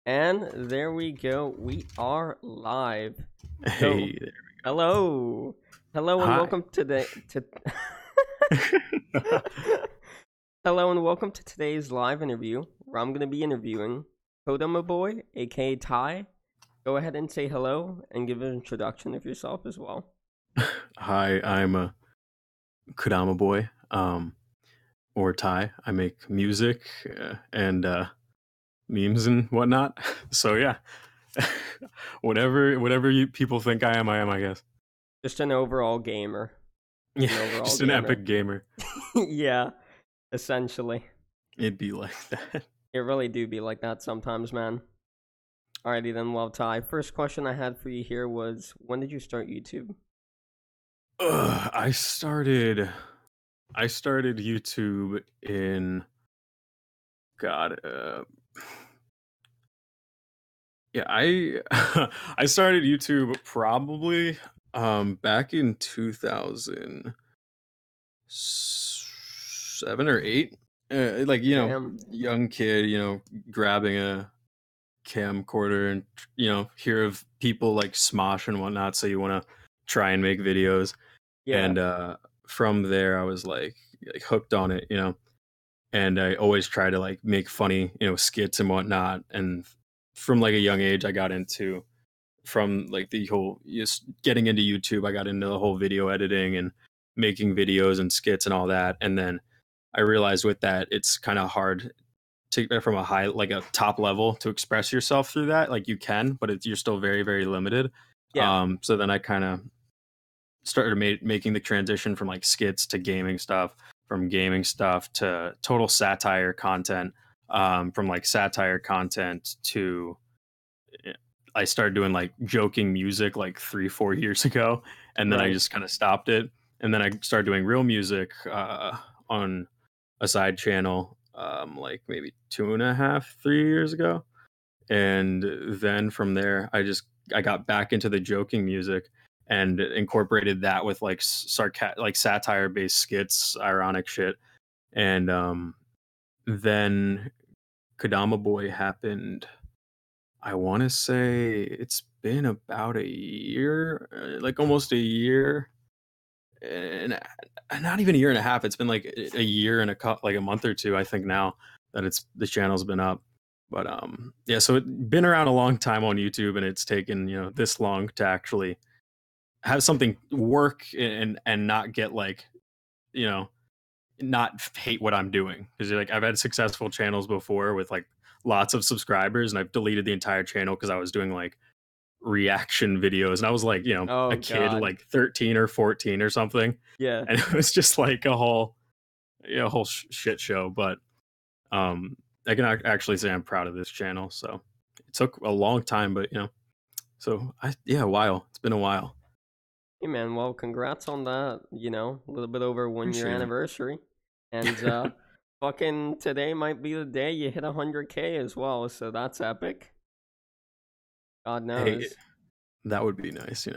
And there we go. We are live. So, Hey there. hello. Hello and Hi. welcome to Hello and welcome to today's live interview where I'm going to be interviewing Kodama Boy, aka Ty. Go ahead and say hello and give an introduction of yourself as well. Hi, I'm a Kodama Boy, or Thai. I make music and memes and whatnot. So yeah, whatever you people think I am, I guess. Just an overall gamer. Yeah, An overall just an gamer. epic gamer. Yeah, essentially. It'd be like that. It really do be like that sometimes, man. Alrighty then, well, Ty. First question I had for you here was, when did you start YouTube? I started YouTube in God. Yeah, I I started YouTube probably back in 2007 or 8. Like, Damn. young kid, grabbing a camcorder and hear of people like Smosh and whatnot, so you want to try and make videos. Yeah. And from there I was like hooked on it, and I always try to like make funny, skits and whatnot. And from like a young age, I got into from like the whole just getting into YouTube. I got into the whole video editing and making videos and skits and all that. And then I realized with that, it's kind of hard to get from a high, like a top level, to express yourself through that. Like you can, but you're still very, very limited. Yeah. So then I kind of started making the transition from like skits to gaming stuff, from gaming stuff to total satire content, from like satire content to I started doing like joking music like 3 4 years ago, and then I Right. just kind of stopped it. And then I started doing real music on a side channel, like maybe 2.5 3 years ago. And then from there I got back into the joking music and incorporated that with like like satire based skits, ironic shit. And then Kodama Boy happened. I want to say it's been about a year, like almost a year, and not even a year and a half. It's been like a year and like a month or two, I think, now that it's the channel's been up. But yeah, so it's been around a long time on YouTube, and it's taken this long to actually have something work and not get like you know not hate what I'm doing. Because like I've had successful channels before with like lots of subscribers, and I've deleted the entire channel because I was doing like reaction videos, and I was like Oh a kid, God. like 13 or 14 or something, Yeah. and it was just like a whole shit show. But I can actually say I'm proud of this channel. So it took a long time, but so a while. It's been a while. Hey man, well, congrats on that. A little bit over 1 year Appreciate anniversary, and it. fucking today might be the day you hit 100K as well. So that's epic. God Hey, knows. that would be nice.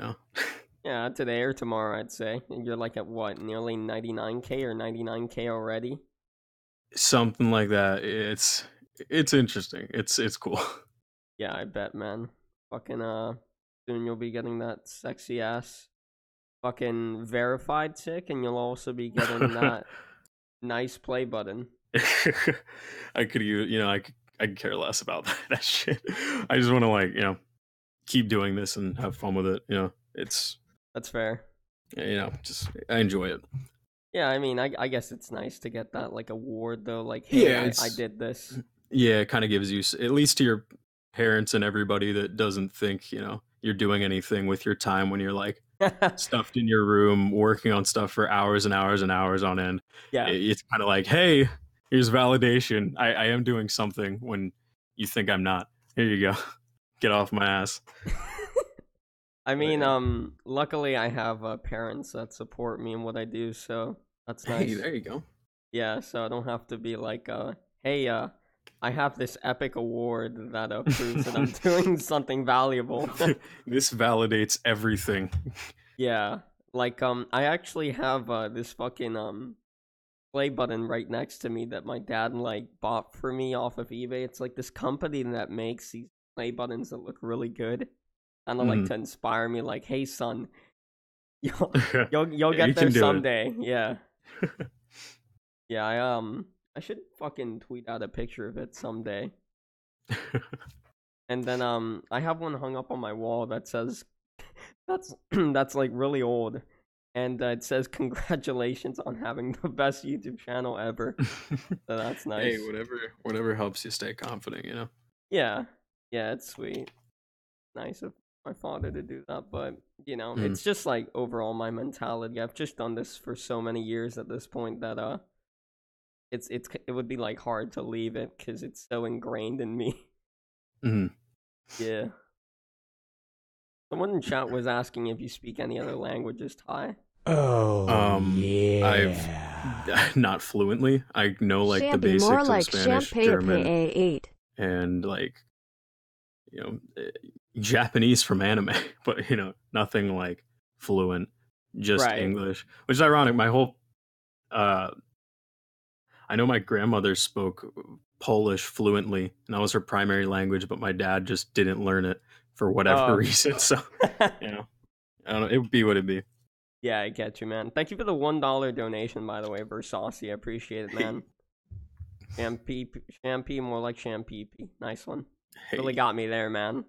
Yeah, today or tomorrow, I'd say. And you're like at what, nearly 99K or 99K already? Something like that. It's interesting. It's cool. Yeah, I bet, man. Fucking soon you'll be getting that sexy ass fucking verified tick, and you'll also be getting that nice play button. I could I could care less about that shit. I just want to like keep doing this and have fun with it. It's That's fair. just I enjoy it. Yeah, I mean, I guess it's nice to get that like award though. Like, hey, Yeah, I it's did this. yeah, it kind of gives you, at least to your parents and everybody that doesn't think you're doing anything with your time when you're like stuffed in your room working on stuff for hours and hours and hours on end. Yeah. It's kind of like, hey, here's validation. I am doing something when you think I'm not. Here you go. Get off my ass. I But mean, yeah. luckily I have parents that support me in what I do, so that's Hey, nice. there you go. Yeah, so I don't have to be like, hey, I have this epic award that proves that I'm doing something valuable. This validates everything. Yeah, like I actually have this fucking play button right next to me that my dad like bought for me off of eBay. It's like this company that makes these play buttons that look really good, kind of like to inspire me. Like, hey son, you'll You get there can do it. someday. Yeah, yeah. I should fucking tweet out a picture of it someday. And then I have one hung up on my wall that says that's like really old, and it says congratulations on having the best YouTube channel ever. So that's Hey, nice. whatever helps you stay confident, you know. Yeah, yeah, it's sweet. Nice of my father to do that, but Mm. it's just like overall my mentality. I've just done this for so many years at this point that it would be like hard to leave it because it's so ingrained in me. Mm. Yeah. Someone in chat was asking if you speak any other languages, Ty. Oh, I've yeah. not fluently. I know like the Champy, more basics of like Spanish, champagne German, 8. and like Japanese from anime, but nothing like fluent, just Right. English. Which is ironic. My whole I know my grandmother spoke Polish fluently, and that was her primary language, but my dad just didn't learn it for whatever reason. So, I don't know. It would be what it'd be. Yeah, I get you, man. Thank you for the $1 donation, by the way, Versaucy. I appreciate it, man. Champy, more like champy. Nice one. Hey. Really got me there, man.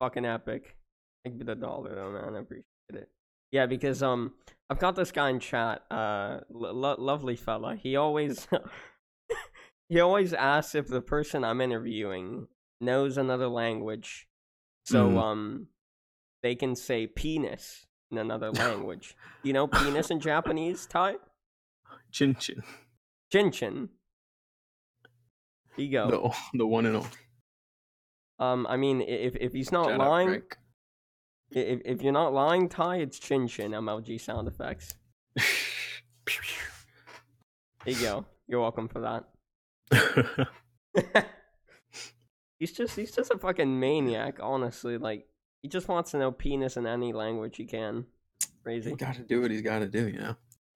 Fucking epic. Thank you for the $1, though, man. I appreciate it. Yeah, because I've got this guy in chat, lovely fella. He always he always asks if the person I'm interviewing knows another language, so they can say penis in another language. You know penis in Japanese, Ty? Chin chin. Chin chin. Here you go. The one and only. I mean, if he's not Shout lying, if you're not lying, Ty, it's chin chin MLG sound effects. Here you go. You're welcome for that. he's just a fucking maniac, honestly. Like, he just wants to know penis in any language he can. Crazy. He got to do what he's got to do,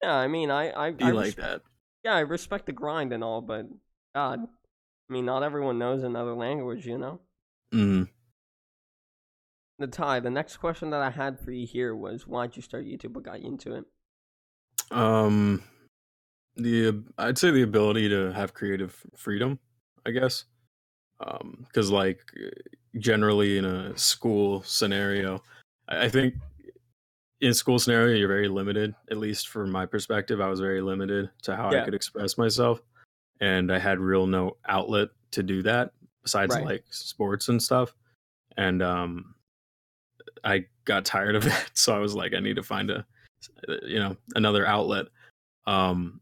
Yeah, I mean, I like that. Yeah, I respect the grind and all, but God, I mean, not everyone knows another language, you know. The Ty, the next question that I had for you here was, why'd you start YouTube? What got you into it? I'd say the ability to have creative freedom, I guess. Because like generally in a school scenario, I think in a school scenario you're very limited. At least from my perspective, I was very limited to how I could express myself, and I had real no outlet to do that besides like sports and stuff. And I got tired of it, so I was like, I need to find another outlet. And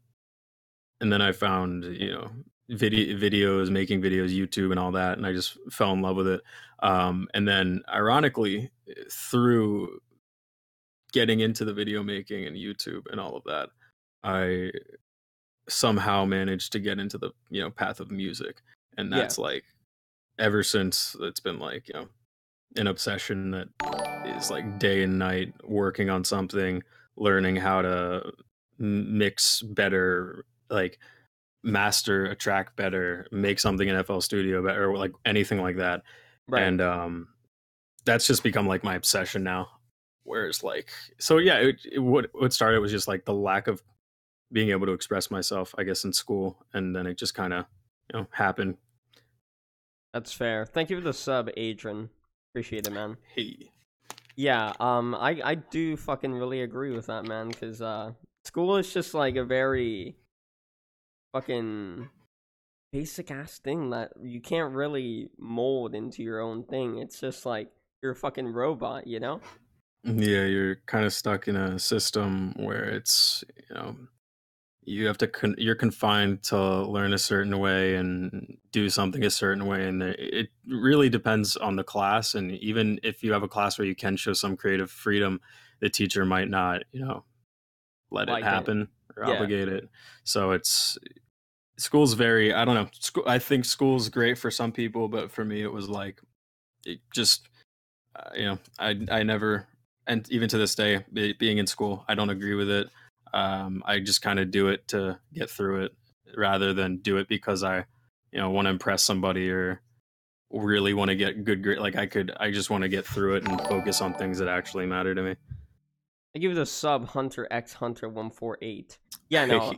then I found videos, making videos, YouTube, and all that, and I just fell in love with it. And then, ironically, through getting into the video making and YouTube and all of that, I somehow managed to get into the path of music, and that's like ever since it's been like an obsession that is like day and night working on something, learning how to mix better, like master a track better, make something in FL Studio better, or like anything like that. And that's just become like my obsession now. Whereas like, so yeah, what started was just like the lack of being able to express myself, I guess, in school, and then it just kind of happened. That's fair. Thank you for the sub, Adrian. Appreciate it, man. Hey. Yeah, I do fucking really agree with that, man, because school is just like a very fucking basic ass thing that you can't really mold into your own thing. It's just like you're a fucking robot, you know? Yeah, you're kind of stuck in a system where it's you have to you're confined to learn a certain way and do something a certain way, and it really depends on the class. And even if you have a class where you can show some creative freedom, the teacher might not let it happen or obligate it. So it's school's very, I don't know, I think school's great for some people, but for me it was like it just I never, and even to this day, being in school, I don't agree with it. I just kind of do it to get through it rather than do it because I, want to impress somebody or really want to get good grade. Like I just want to get through it and focus on things that actually matter to me. I give it a sub Hunter X Hunter 148. Yeah, no,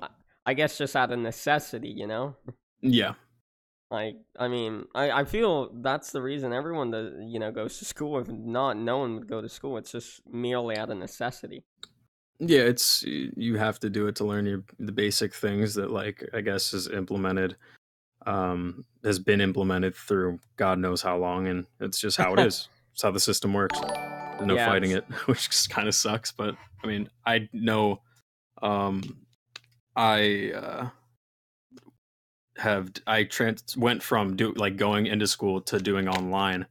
I guess just out of necessity, Yeah. Like, I mean, I feel that's the reason everyone that goes to school. If not, no one would go to school. It's just merely out of necessity. Yeah, you have to do it to learn the basic things that, like, I guess has been implemented through God knows how long, and it's just how it is. It's how the system works. There's no fighting it, which just kind of sucks. But I mean, I know, I went from going into school to doing online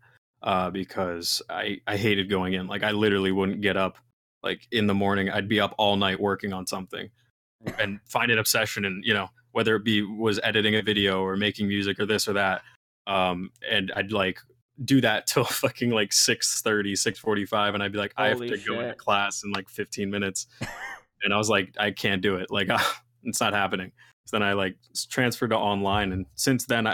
because I hated going in. Like I literally wouldn't get up like in the morning. I'd be up all night working on something and find an obsession, and whether it was editing a video or making music or this or that, and I'd like do that till fucking like 6:30, 6:45, and I'd be like, I have to go into class in like 15 minutes. And I was like, I can't do it. Like, it's not happening. So then I like transferred to online, and since then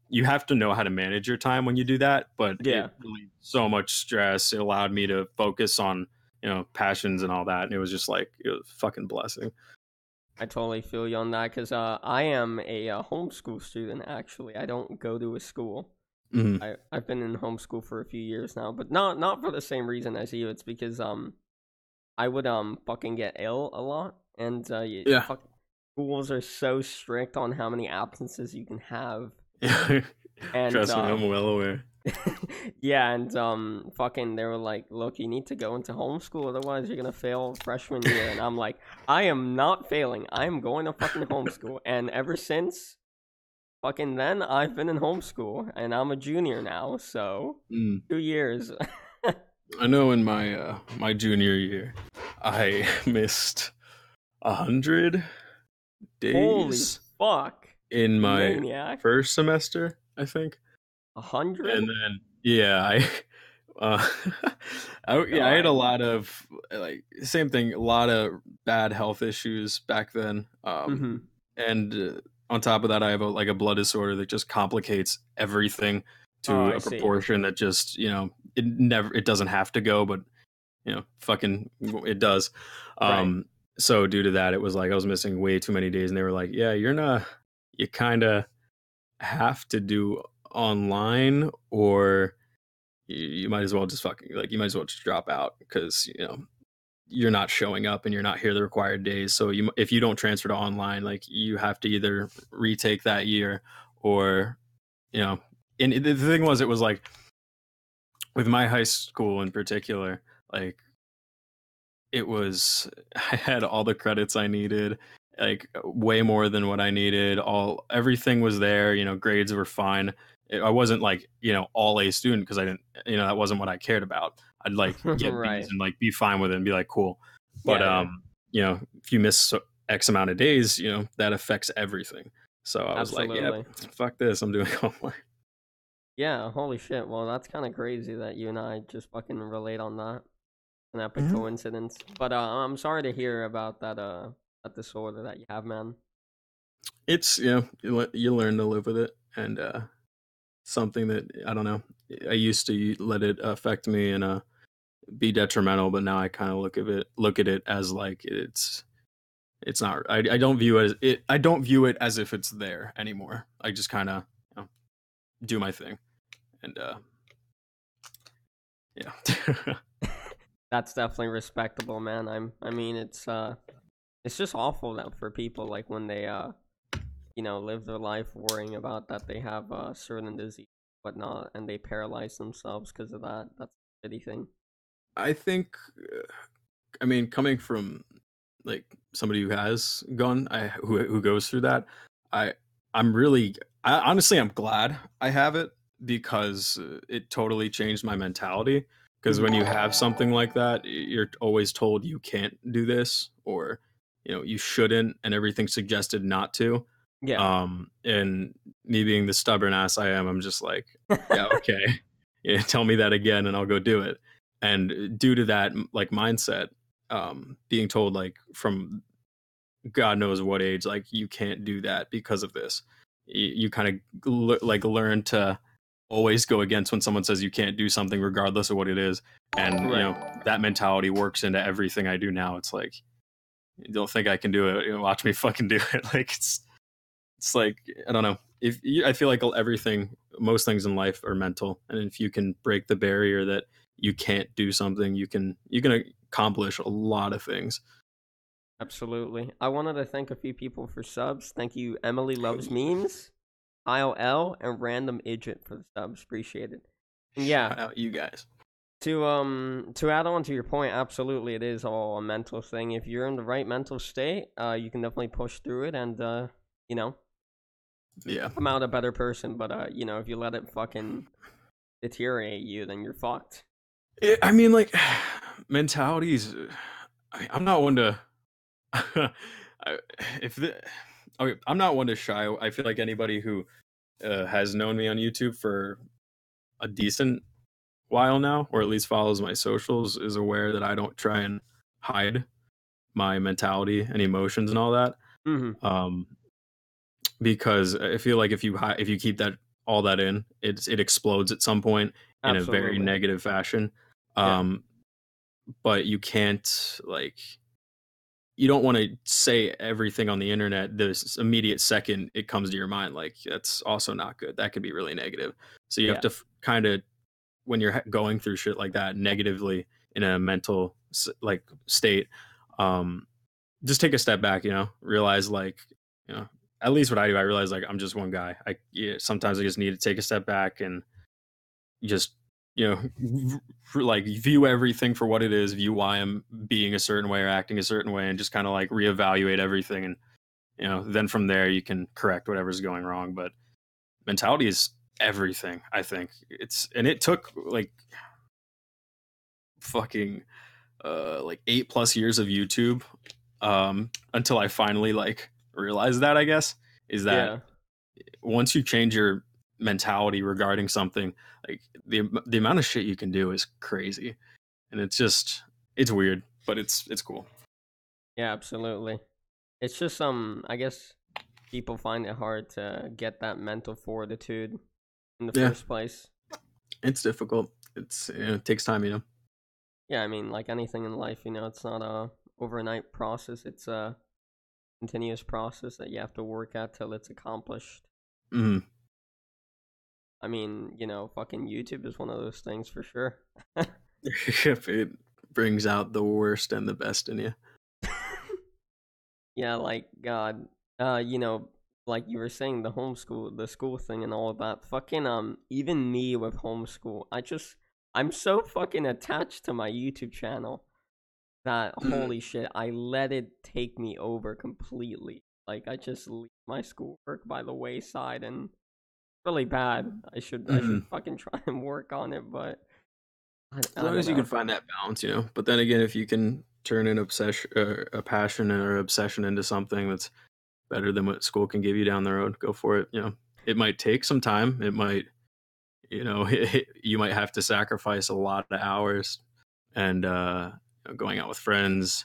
you have to know how to manage your time when you do that. But it relieved so much stress. It allowed me to focus on passions and all that, and it was just like it was a fucking blessing. I totally feel you on that because I am a homeschool student. Actually, I don't go to a school. Mm-hmm. I've been in homeschool for a few years now, but not for the same reason as you. It's because I would fucking get ill a lot, and schools are so strict on how many absences you can have. And trust me, I'm well aware. Yeah, and fucking they were like, look, you need to go into homeschool, otherwise you're gonna fail freshman year. And I'm like, I am not failing. I am going to fucking homeschool. And ever since fucking then, I've been in homeschool, and I'm a junior now, so 2 years. I know in my junior year, I missed 100 days. Holy fuck! In my first semester, I think. 100? And then I had a lot of same thing, a lot of bad health issues back then. And on top of that, I have a blood disorder that just complicates everything to a proportion that just it doesn't have to go, but fucking it does. Right. So due to that, it was like I was missing way too many days, and they were like, yeah, you kind of have to do online, or you might as well just you might as well just drop out because you're not showing up and you're not here the required days. So if you don't transfer to online, like you have to either retake that year or and the thing was, it was like with my high school in particular, like I had all the credits I needed, like way more than what I needed. Everything was there, grades were fine. I wasn't like, all A student because I didn't, that wasn't what I cared about. I'd like get B's and like be fine with it and be like, cool. But, if you miss X amount of days, that affects everything. So I was like, yeah, fuck this. I'm doing homework. Yeah. Holy shit. Well, that's kind of crazy that you and I just fucking relate on that. An epic coincidence. But I'm sorry to hear about that disorder that you have, man. It's you learn to live with it, and something that I don't know. I used to let it affect me and be detrimental, but now I kind of look at it as like it's not. I don't view it. I don't view it as if it's there anymore. I just kind of do my thing, and yeah. That's definitely respectable, man. I mean, it's just awful that for people like when they live their life worrying about that they have a certain disease, whatnot, and they paralyze themselves because of that. That's a shitty thing. I think, I mean, coming from like somebody who has gone, who goes through that, honestly, I'm glad I have it because it totally changed my mentality. Because when you have something like that, you're always told you can't do this, or you shouldn't, and everything's suggested not to. Yeah. And me being the stubborn ass I am, I'm just like, yeah, okay, tell me that again, and I'll go do it. And due to that like mindset, being told like from God knows what age, like you can't do that because of this. You kind of like learn to always go against when someone says you can't do something regardless of what it is. And Right. that mentality works into everything I do now. It's like, you don't think I can do it, watch me fucking do it. Like it's like, I don't know, I feel like most things in life are mental, and if you can break the barrier that you can't do something, you can accomplish a lot of things. Absolutely. I wanted to thank a few people for subs. Thank you, Emily Oh, Loves yeah. Memes, IOL, and Random Idjit for the subs. Appreciate it. And yeah, Shout out you guys. to add on to your point, absolutely, it is all a mental thing. If you're in the right mental state, you can definitely push through it and Yeah. come out a better person. But if you let it fucking deteriorate you, then you're fucked. I mean, like, mentalities. I'm not one to. if the, okay, I'm not one to shy. I feel like anybody who has known me on YouTube for a decent while now, or at least follows my socials, is aware that I don't try and hide my mentality and emotions and all that. Mm-hmm. Um, because I feel like if you keep all that in, it explodes at some point in a very Absolutely. negative fashion. Yeah. But you can't, like, you don't want to say everything on the internet this immediate second it comes to your mind. Like, that's also not good. That could be really negative. So you have Yeah. to kind of, when you're going through shit like that negatively in a mental like state, um just take a step back, realize, like, you know at least what I do, I realize, like, I'm just one guy. Sometimes I just need to take a step back and just, like, view everything for what it is, view why I'm being a certain way or acting a certain way, and just kind of like reevaluate everything. And then from there you can correct whatever's going wrong. But mentality is everything, I think. It took like fucking like 8+ years of YouTube, until I finally, like, realized that, I guess, is that Yeah. once you change your mentality regarding something, like, the amount of shit you can do is crazy. And it's weird, but it's cool. Yeah. Absolutely. It's just I guess people find it hard to get that mental fortitude in the Yeah, first place. it's difficult. It takes time, Yeah, I mean, like anything in life, it's not a overnight process. It's a continuous process that you have to work at till it's accomplished. Mhm. I mean, fucking YouTube is one of those things for sure. It brings out the worst and the best in you. Yeah, like God, like you were saying, the school thing and all of that. Fucking even me with homeschool, I'm so fucking attached to my YouTube channel that Mhm. holy shit, I let it take me over completely. Like I just leave my schoolwork by the wayside, and it's really bad. I should Mhm. fucking try and work on it, but As I long don't as you can know. find that balance, But then again, if you can turn an obsession, a passion or obsession into something that's better than what school can give you down the road, go for it. It might take some time. It might, you might have to sacrifice a lot of hours, and going out with friends,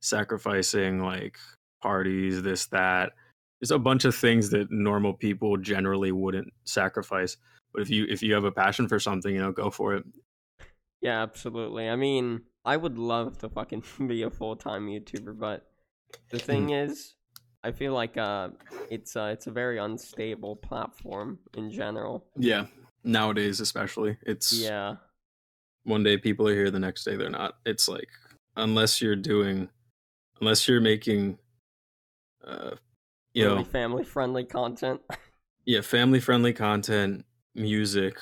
sacrificing, like, parties, this, that. There's a bunch of things that normal people generally wouldn't sacrifice. But if you have a passion for something, go for it. Yeah, absolutely. I mean, I would love to fucking be a full-time YouTuber, but the Mhm. thing is, I feel like it's a very unstable platform in general. Yeah, nowadays especially, it's Yeah, one day people are here, the next day they're not. It's like, unless you're making, uh, you really know, family-friendly content. yeah, family friendly content, music,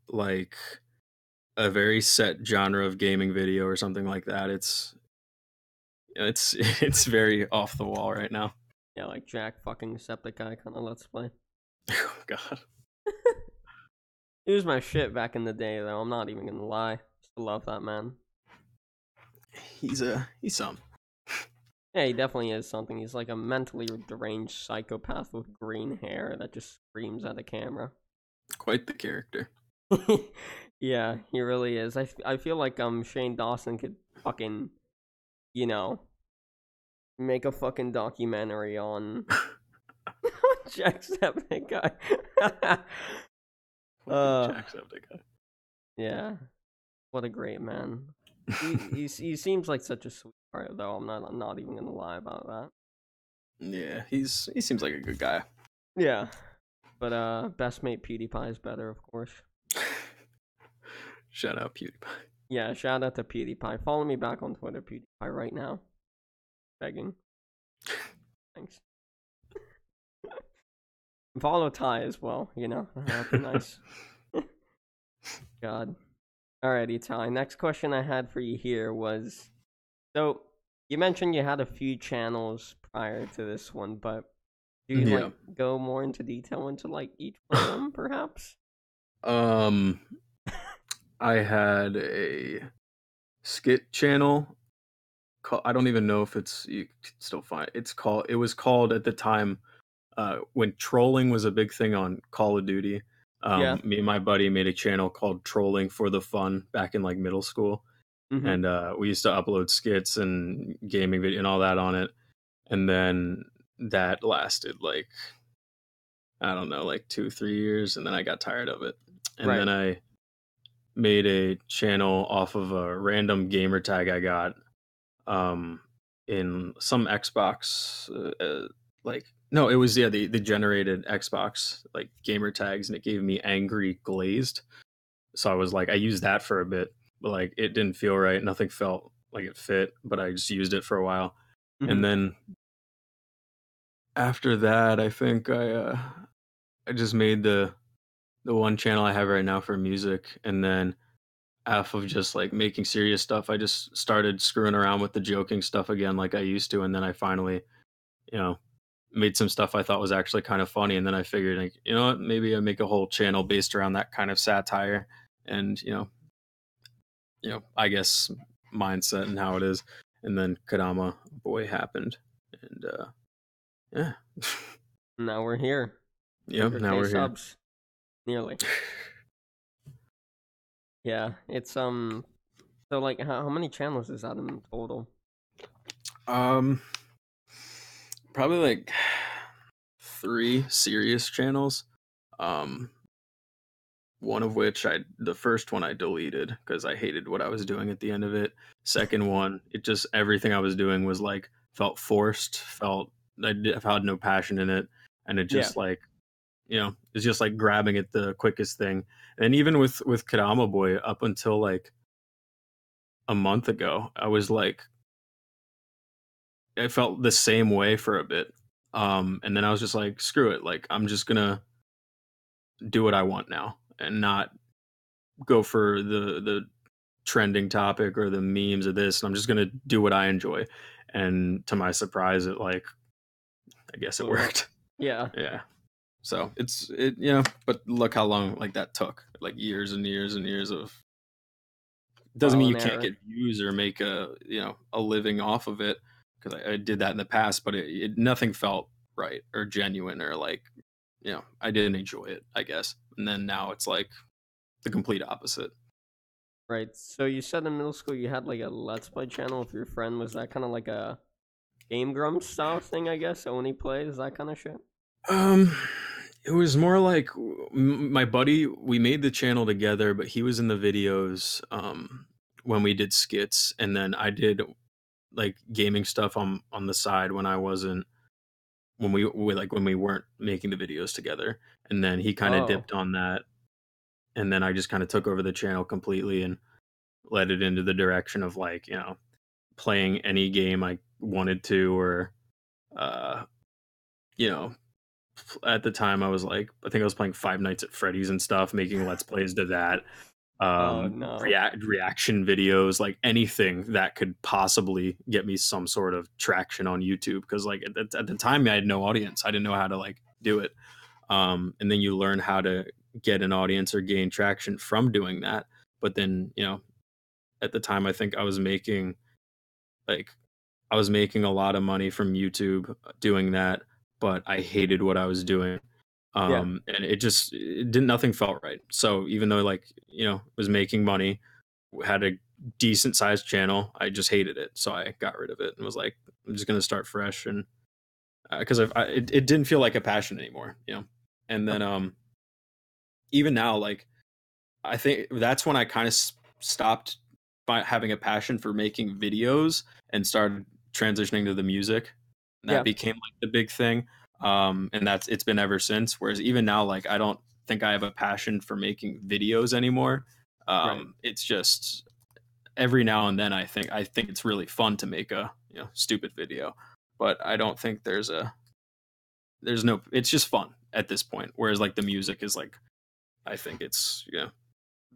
like a very set genre of gaming video or something like that. It's it's very off the wall right now. Yeah, like Jack fucking Septiceye kind of let's play. Oh God, He was my shit back in the day, though. I'm not even gonna lie. Still love that man. he's some Yeah, he definitely is something. He's like a mentally deranged psychopath with green hair that just screams at a camera. quite the character. Yeah, he really is. I feel like Shane Dawson could fucking you know, make a fucking documentary on Jacksepticeye. Jacksepticeye. Yeah, what a great man. He seems like such a sweetheart, though. I'm not even gonna lie about that. Yeah, he seems like a good guy. Yeah, but best mate PewDiePie is better, of course. Shout out PewDiePie. Yeah, shout out to PewDiePie. Follow me back on Twitter, PewDiePie, right now. Begging. Thanks. Follow Ty as well, you know? That'd be nice. God. Alrighty, Ty. Next question I had for you here was, so you mentioned you had a few channels prior to this one, but do you like go more into detail into like each one of them, perhaps? I had a skit channel. I don't even know if you can still find it. It was called at the time, when trolling was a big thing on Call of Duty. Me and my buddy made a channel called Trolling for the Fun back in like middle school. Mm-hmm. And we used to upload skits and gaming video and all that on it. And then that lasted like, I don't know, like 2-3 years, and then I got tired of it. And then I made a channel off of a random gamer tag I got in some Xbox, no, it was the generated Xbox like gamer tags, and it gave me Angry Glazed. So I was like, I used that for a bit, but like it didn't feel right. Nothing felt like it fit, but I just used it for a while. Mm-hmm. And then after that, I think I just made the one channel I have right now for music, and then half of just like making serious stuff, I just started screwing around with the joking stuff again like I used to, and then I finally, made some stuff I thought was actually kind of funny, and then I figured, like, you know what, maybe I make a whole channel based around that kind of satire and I guess mindset and how it is. And then Kodama Boy happened, and yeah. Now we're here. Yep, now we're here. Subs. Nearly. Yeah, it's so like how many channels is that in total? Probably like 3 serious channels. One of which the first one I deleted because I hated what I was doing at the end of it. Second one, it just, everything I was doing was like felt forced, I had no passion in it, and it just like, it's just like grabbing at the quickest thing. And even with Kodama Boy, up until like a month ago, I was like, I felt the same way for a bit. And then I was just like, screw it. Like, I'm just gonna do what I want now and not go for the trending topic or the memes of this. And I'm just gonna do what I enjoy. And to my surprise, I guess it worked. Yeah. Yeah. So but look how long like that took, like years and years and years of, doesn't mean you can't get views or make a living off of it, because I did that in the past, but it nothing felt right or genuine, or like, I didn't enjoy it, I guess. And then now it's like the complete opposite. Right. So you said in middle school you had like a Let's Play channel with your friend. Was that kind of like a Game Grumps style thing, I guess? Only plays, that kind of shit? It was more like my buddy, we made the channel together, but he was in the videos when we did skits, and then I did like gaming stuff on the side when we weren't making the videos together. And then he kind of dipped on that, and then I just kind of took over the channel completely and led it into the direction of like, playing any game I wanted to, or at the time I was like, I think I was playing Five Nights at Freddy's and stuff, making Let's Plays to that. Reaction videos, like anything that could possibly get me some sort of traction on YouTube, because like at the time I had no audience. I didn't know how to like do it. And then you learn how to get an audience or gain traction from doing that. But then, at the time I think I was making a lot of money from YouTube doing that, but I hated what I was doing. And nothing felt right. So even though like, was making money, had a decent sized channel. I just hated it, so I got rid of it and was like, I'm just gonna start fresh, and because it didn't feel like a passion anymore, you know. And then even now, like I think that's when I kind of stopped having a passion for making videos and started transitioning to the music. And that Yeah. became like the big thing. And it's been ever since. Whereas even now, like I don't think I have a passion for making videos anymore. Right. It's just every now and then I think it's really fun to make a stupid video, but I don't think there's no it's just fun at this point. Whereas like the music is like I think it's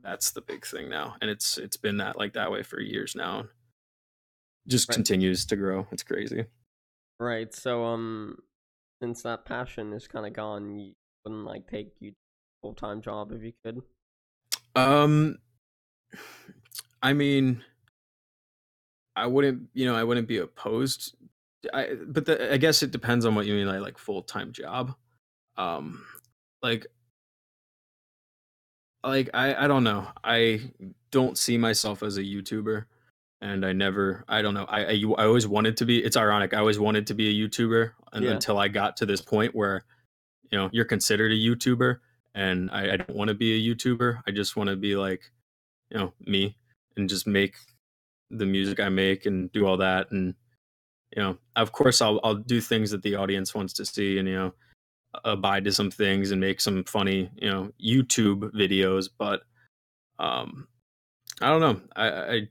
that's the big thing now, and it's been that way for years now. Just Right. continues to grow. It's crazy. Right. So since that passion is kind of gone, you wouldn't like take you full-time job if you could. Um, I mean, I wouldn't be opposed. But I guess it depends on what you mean like full-time job. Um, like I don't know. I don't see myself as a YouTuber, and I don't know. I always wanted to be. It's ironic. I always wanted to be a YouTuber Yeah. until I got to this point where you're considered a YouTuber, and I don't want to be a YouTuber. I just want to be like me, and just make the music I make and do all that. And of course I'll do things that the audience wants to see, and abide to some things and make some funny YouTube videos. But um I don't know. I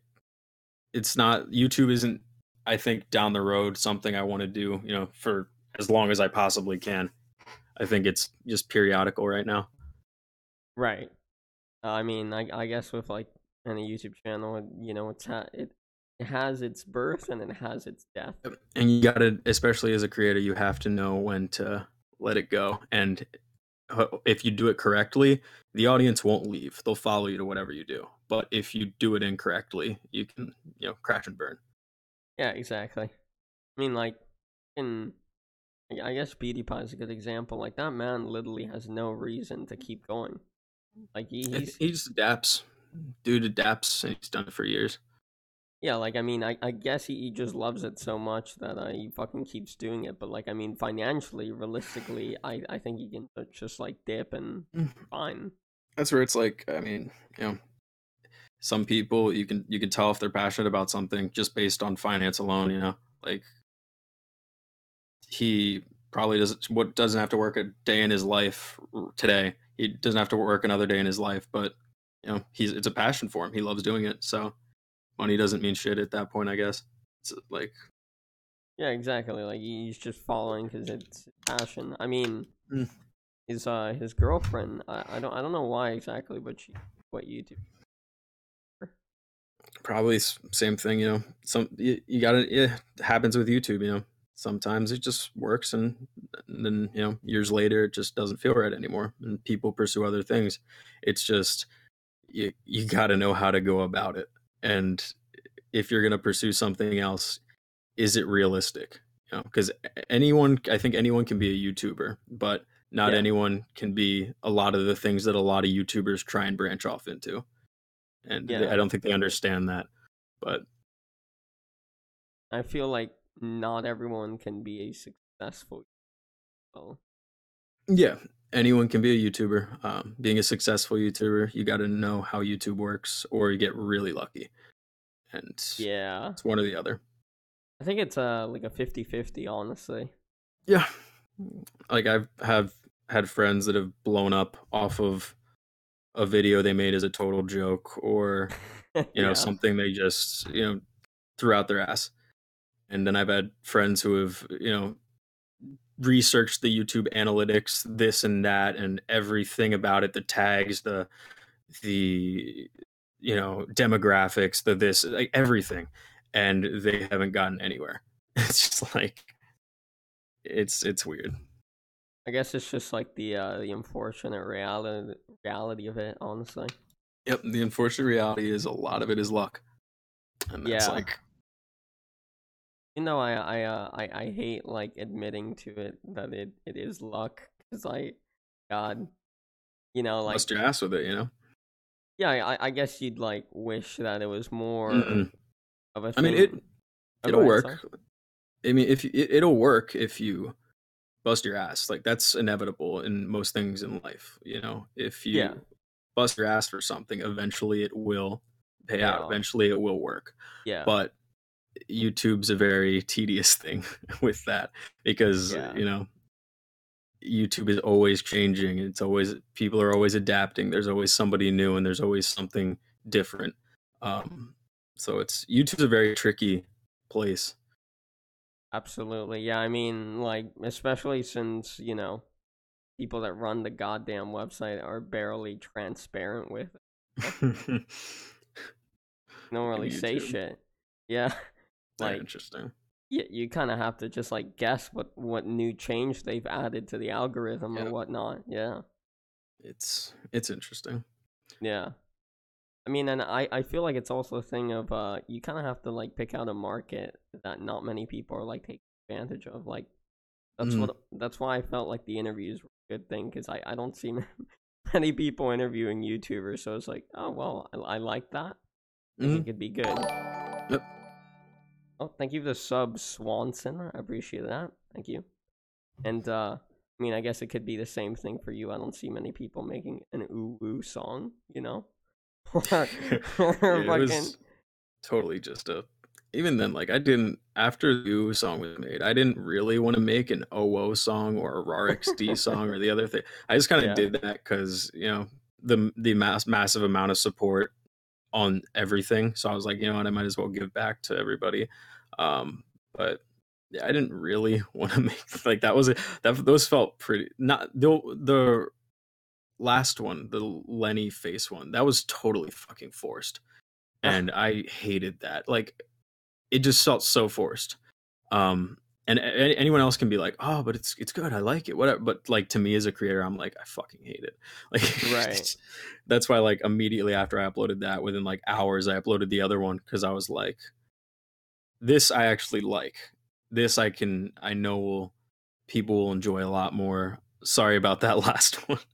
it's not YouTube isn't, I think, down the road something I want to do for as long as I possibly can. I think it's just periodical right now. Right. I mean, I guess with like any YouTube channel, it has its birth and it has its death. And you gotta, especially as a creator, you have to know when to let it go. And if you do it correctly, the audience won't leave. They'll follow you to whatever you do. But if you do it incorrectly, you can crash and burn. Yeah, exactly. I mean, like, in I guess PewDiePie is a good example. Like that man literally has no reason to keep going. Like He just adapts. Dude adapts, and he's done it for years. yeah, like I mean, I guess he just loves it so much that he fucking keeps doing it. But like, I mean, financially, realistically, I think he can just like dip and fine. That's where it's like, I mean, some people you can tell if they're passionate about something just based on finance alone. Like he probably doesn't have to work a day in his life today. He doesn't have to work another day in his life, but it's a passion for him. He loves doing it. So money doesn't mean shit at that point, I guess. It's like, Yeah, exactly. Like he's just following because it's passion. I mean, Mm. his girlfriend. I don't know why exactly, but she what YouTube. probably same thing. Some you gotta, yeah, it happens with YouTube. Sometimes it just works, and then years later it just doesn't feel right anymore, and people pursue other things. It's just you got to know how to go about it, and if you're going to pursue something else, is it realistic? Because I think anyone can be a YouTuber, but not Yeah. anyone can be a lot of the things that a lot of YouTubers try and branch off into, and Yeah. I don't think they understand that. But I feel like not everyone can be a successful. Well, yeah, anyone can be a YouTuber. Being a successful YouTuber, you got to know how YouTube works, or you get really lucky, and yeah, it's one or the other. I think it's like a 50-50, honestly. Yeah, like have had friends that have blown up off of a video they made as a total joke, or Yeah. something they just threw out their ass. And then I've had friends who have researched the YouTube analytics, this and that, and everything about it, the tags, the demographics, the this, like everything, and they haven't gotten anywhere. It's just like it's weird. I guess it's just like the unfortunate reality of it, honestly. Yep, the unfortunate reality is a lot of it is luck, and that's Yeah. like, I hate like admitting to it that it is luck because God, like bust your ass with it. Yeah, I guess you'd like wish that it was more Mm-mm. of a I mean, thing. Oh, go it'll ahead, sorry. work. I mean, if it'll work if you bust your ass. Like that's inevitable in most things in life. You know, if Yeah, you bust your ass for something, eventually it will pay pay out. off. Eventually it will work. Yeah, But YouTube's a very tedious thing with that because, yeah, you know, YouTube is always changing. It's always people are always adapting. There's always somebody new and there's always something different. Um, so it's YouTube's a very tricky place. absolutely. Yeah, I mean, like, especially since, people that run the goddamn website are barely transparent with it. Don't Fucking really say YouTube. shit. Yeah, Very like, interesting. you kind of have to just, like, guess what new change they've added to the algorithm or Yeah, whatnot. Yeah, it's interesting. yeah. I mean, and I feel like it's also a thing of you kind of have to like pick out a market that not many people are like taking advantage of. Like Mm, that's why I felt like the interviews were a good thing because I don't see many people interviewing YouTubers, so it's like, oh well, I like that. I think it mm, could be good. yep. Oh, thank you for the sub, Swanson. I appreciate that. Thank you. And I mean, I guess it could be the same thing for you. I don't see many people making an ooh ooh song, or, or It fucking was totally just a. Even then, like I didn't after the Ooh song was made, I didn't really want to make an OO song or a RARXD song or the other thing. I just kind of yeah. did that because you know the massive amount of support on everything. So I was like, you know what, I might as well give back to everybody. But yeah, I didn't really want to make like that was it. That those felt pretty not the last one, the Lenny face one. That was totally fucking forced, and I hated that. Like it just felt so forced. Um, and anyone else can be like, oh, but it's good. I like it. Whatever. But like to me as a creator, I'm like, I fucking hate it. Like Right. that's why like immediately after I uploaded that, within like hours, I uploaded the other one because I was like, this I actually like. This I know people will enjoy a lot more. Sorry about that last one. But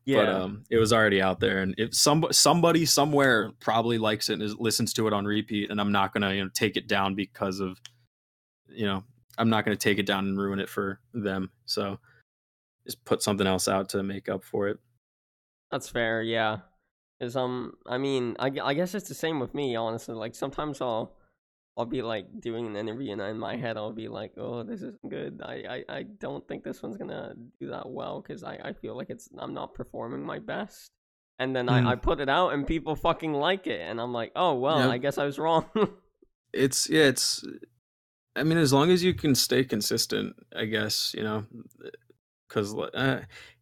Yeah. it was already out there, and if somebody somewhere probably likes it and listens to it on repeat, and I'm not gonna take it down because of you know I'm not gonna take it down and ruin it for them. So just put something else out to make up for it. That's fair. Yeah. Cause I mean, I guess it's the same with me. Honestly, like sometimes I'll be like doing an interview and in my head I'll be like, oh, this isn't good. I don't think this one's gonna do that well because I feel like I'm not performing my best. And then I Mm, put it out and people fucking like it and I'm like, oh well, yeah, I guess I was wrong. it's. I mean, as long as you can stay consistent, I guess because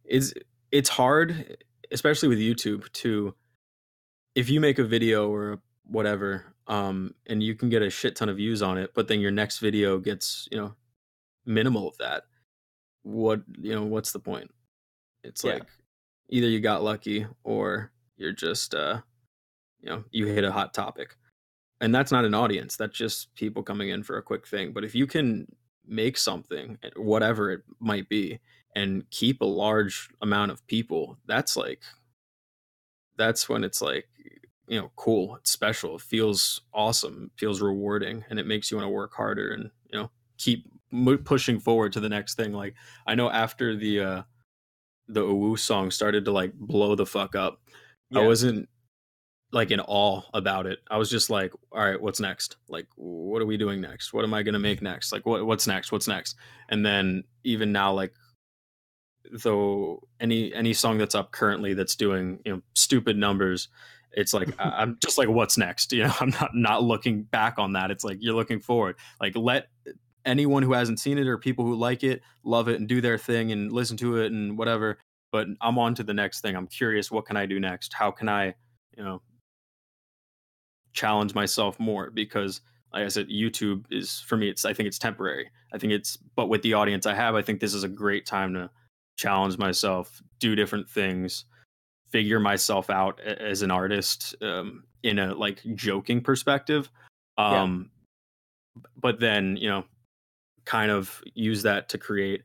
it's it's hard, especially with YouTube, to if you make a video or whatever, and you can get a shit ton of views on it, but then your next video gets minimal of that. What's the point? It's Yeah. like either you got lucky or you're just you hit a hot topic, and that's not an audience. That's just people coming in for a quick thing. But if you can make something, whatever it might be, and keep a large amount of people, that's when it's like cool, it's special, it feels awesome, it feels rewarding, and it makes you want to work harder and keep pushing forward to the next thing. Like I know after the Uwu song started to like blow the fuck up, I Yeah. wasn't like in awe about it. I was just like, all right, what's next? Like what are we doing next? What am I going to make next? Like what's next? And then even now, like though any song that's up currently that's doing stupid numbers, it's like I'm just like, what's next? I'm not looking back on that. It's like you're looking forward. Like let anyone who hasn't seen it or people who like it love it and do their thing and listen to it and whatever, but I'm on to the next thing. I'm curious, what can I do next? How can I you know challenge myself more? Because like I said, YouTube is for me, I think it's temporary. I think it's but with the audience I have, I think this is a great time to challenge myself, do different things, figure myself out as an artist, in a like joking perspective. Yeah. um but then kind of use that to create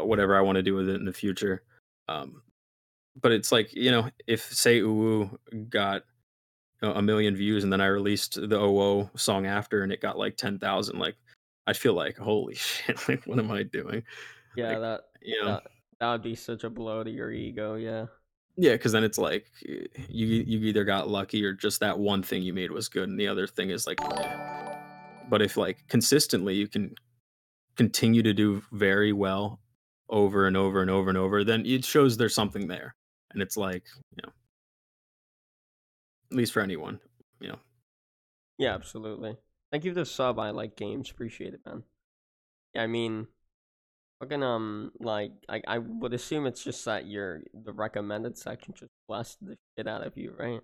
whatever I want to do with it in the future. um but it's like, if say Uwu got 1 million views and then I released the OO song after and it got like 10,000, like I'd feel like holy shit, like what am I doing? Yeah, Like, that that would be such a blow to your ego. Yeah. yeah, because then it's like you either got lucky or just that one thing you made was good and the other thing is like, eh. But if like consistently you can continue to do very well over and over and over and over, then it shows there's something there. And it's like, at least for anyone, you know. Yeah, absolutely. Thank you for the sub. I like games. Appreciate it, man. Yeah, I mean, fucking like I would assume it's just that the recommended section just blessed the shit out of you, right?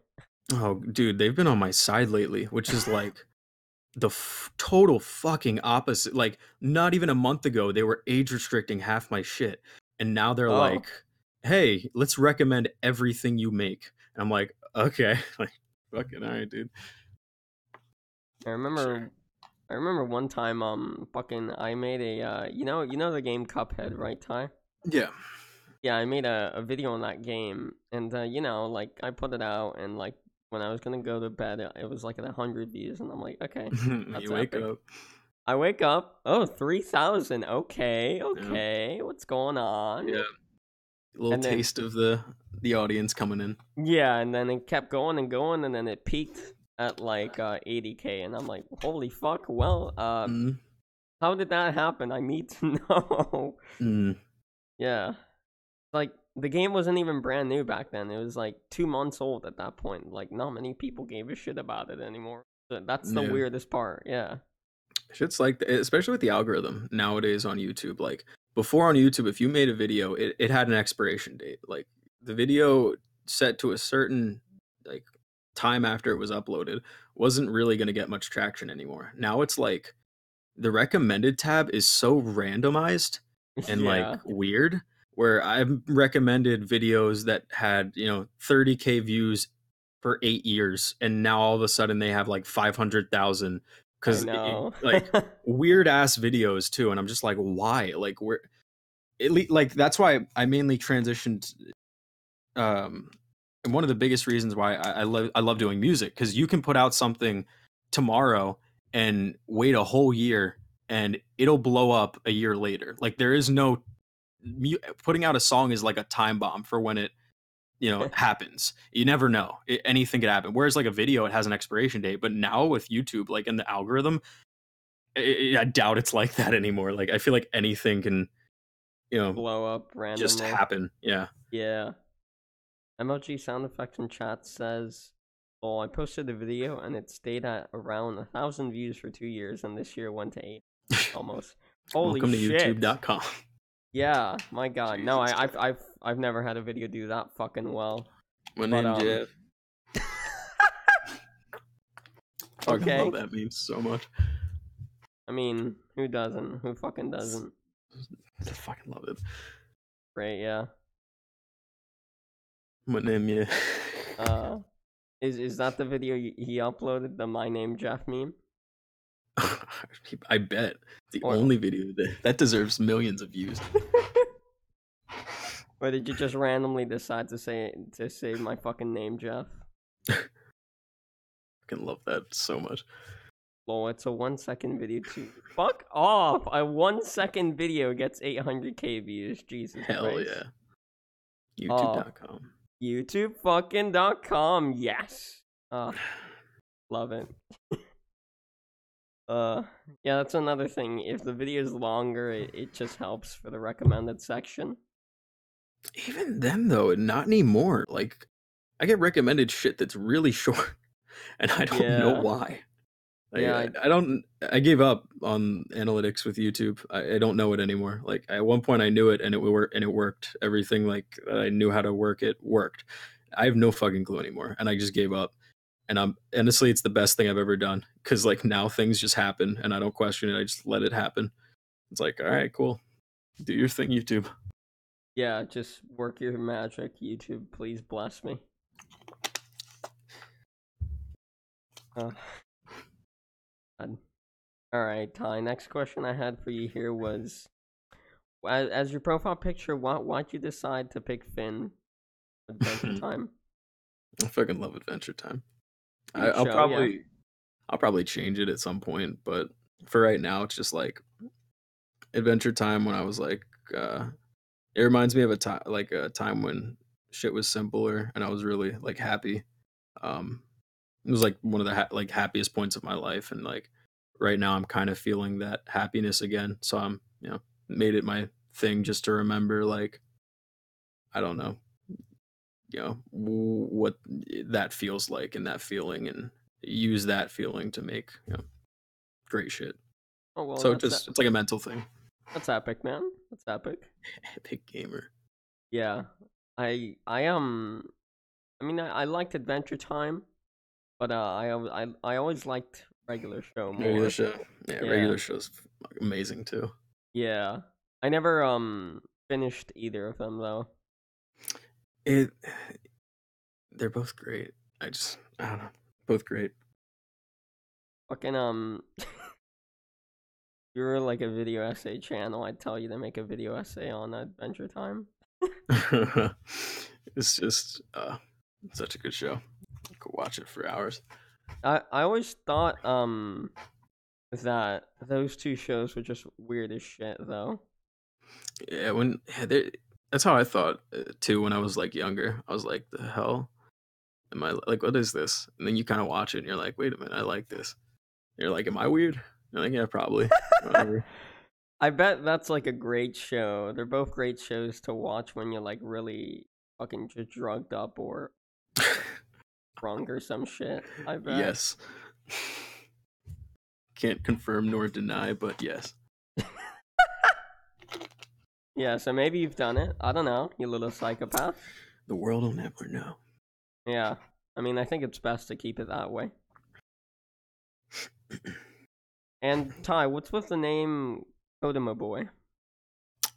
Oh, dude, they've been on my side lately, which is like the total fucking opposite. Like, not even a month ago, they were age restricting half my shit, and now they're Oh, like, "Hey, let's recommend everything you make." And I'm like, "Okay, like, fucking all right, dude." I Sure. remember. I remember one time, fucking, I made a, you know the game Cuphead, right, Ty? Yeah. Yeah, I made a video on that game, and like I put it out, and like when I was gonna go to bed, it was like at 100 views, and I'm like, okay, that's You wake epic. up. I wake up, oh, 3,000, okay, Yeah. okay, what's going on? Yeah. A little And then taste of the audience coming in. yeah, and then it kept going and going, and then it peaked at like 80K, and I'm like, holy fuck, well, Mm. how did that happen? I need to know. Mm. Yeah. Like the game wasn't even brand new back then. It was like 2 months old at that point. Like not many people gave a shit about it anymore. That's the Yeah. weirdest part. Yeah. Shit's like, especially with the algorithm nowadays on YouTube. Like before on YouTube, if you made a video, it had an expiration date. Like the video set to a certain like time after it was uploaded wasn't really going to get much traction anymore. Now it's like the recommended tab is so randomized and like Yeah. weird where I've recommended videos that had, 30K views for 8 years and now all of a sudden they have like 500,000 I cuz know. like weird ass videos too and I'm just like why? Like where like that's why I mainly transitioned and one of the biggest reasons why I love doing music because you can put out something tomorrow and wait a whole year and it'll blow up a year later. Like there is no putting out a song is like a time bomb for when it happens. You never know. Anything could happen. Whereas like a video, it has an expiration date. But now with YouTube, like in the algorithm, I doubt it's like that anymore. Like I feel like anything can Blow up just randomly. happen. Yeah. Yeah. MLG sound effects in chat says, "Oh, I posted a video and it stayed at around 1,000 views for 2 years, and this year went to 8 almost." Holy Welcome to shit! YouTube.com. Yeah, my God. No, Jesus Christ. I've never had a video do that fucking well. My But name Jeff. Fucking love okay. that meme so much. I mean, who doesn't? Who fucking doesn't? I fucking love it. Right? Yeah. My name, yeah. Is that the video he uploaded? The "My Name Jeff" meme? I bet the Or only video that deserves millions of views. or did you just randomly decide to say my fucking name, Jeff? Fucking love that so much. Lol, it's a 1 second video too. Fuck off! A 1 second video gets 800K views. Jesus Hell Christ. yeah. YouTube.com. YouTube.com. Yes. Love it. Yeah, that's another thing. If the video is longer, it just helps for the recommended section. Even then though, not anymore. Like I get recommended shit that's really short, and I don't know why. Yeah, I gave up on analytics with YouTube. I don't know it anymore. Like at one point I knew it and it worked. Everything like I knew how to work it worked. I have no fucking clue anymore, and I just gave up. And I'm honestly, it's the best thing I've ever done because like now things just happen, and I don't question it. I just let it happen. It's like, all right, cool, do your thing, YouTube. yeah, just work your magic, YouTube. Please bless me. God. All right, Ty. Next question I had for you here was, as your profile picture, why'd you decide to pick Finn Adventure Time. I fucking love Adventure Time. Good I'll show, yeah. probably change it at some point, but for right now, it's just like Adventure Time. When I was like, it reminds me of a time when shit was simpler and I was really like happy. It was like one of the happiest points of my life, and like right now, I'm kind of feeling that happiness again. So I'm made it my thing just to remember, like, I don't know, what that feels like and that feeling, and use that feeling to make great shit. Oh well, So it's like a mental thing. That's epic, man. That's epic. Epic gamer. Yeah, I mean, I liked Adventure Time, but I always liked regular show more. Regular show, yeah. Regular show's amazing too. Yeah, I never finished either of them though. They're both great. I don't know, both great. Fucking if you were like a video essay channel, I'd tell you to make a video essay on Adventure Time. It's just such a good show. I could watch it for hours. I always thought that those two shows were just weird as shit though. Yeah, that's how I thought too when I was like younger. I was like, the hell am I like? What is this? And then you kind of watch it and you're like, wait a minute, I like this. And you're like, am I weird? You're like, yeah, probably. Whatever. I bet that's like a great show. They're both great shows to watch when you're like really fucking just drugged up or drunk or some shit. I bet. Yes. Can't confirm nor deny, but yes. Yeah, so maybe you've done it. I don't know, you little psychopath. The world will never know. Yeah, I mean, I think it's best to keep it that way. And Ty, what's with the name Kodama Boy?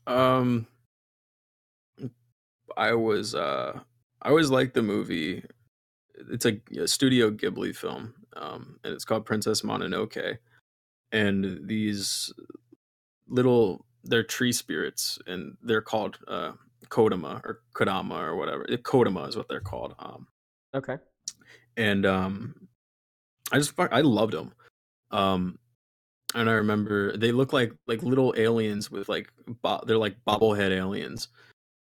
I always liked the movie. It's a Studio Ghibli film, and it's called Princess Mononoke. And these they're tree spirits, and they're called Kodama or Kodama or whatever. Kodama is what they're called. Okay. And I loved them. And I remember they look like little aliens with like they're like bobblehead aliens.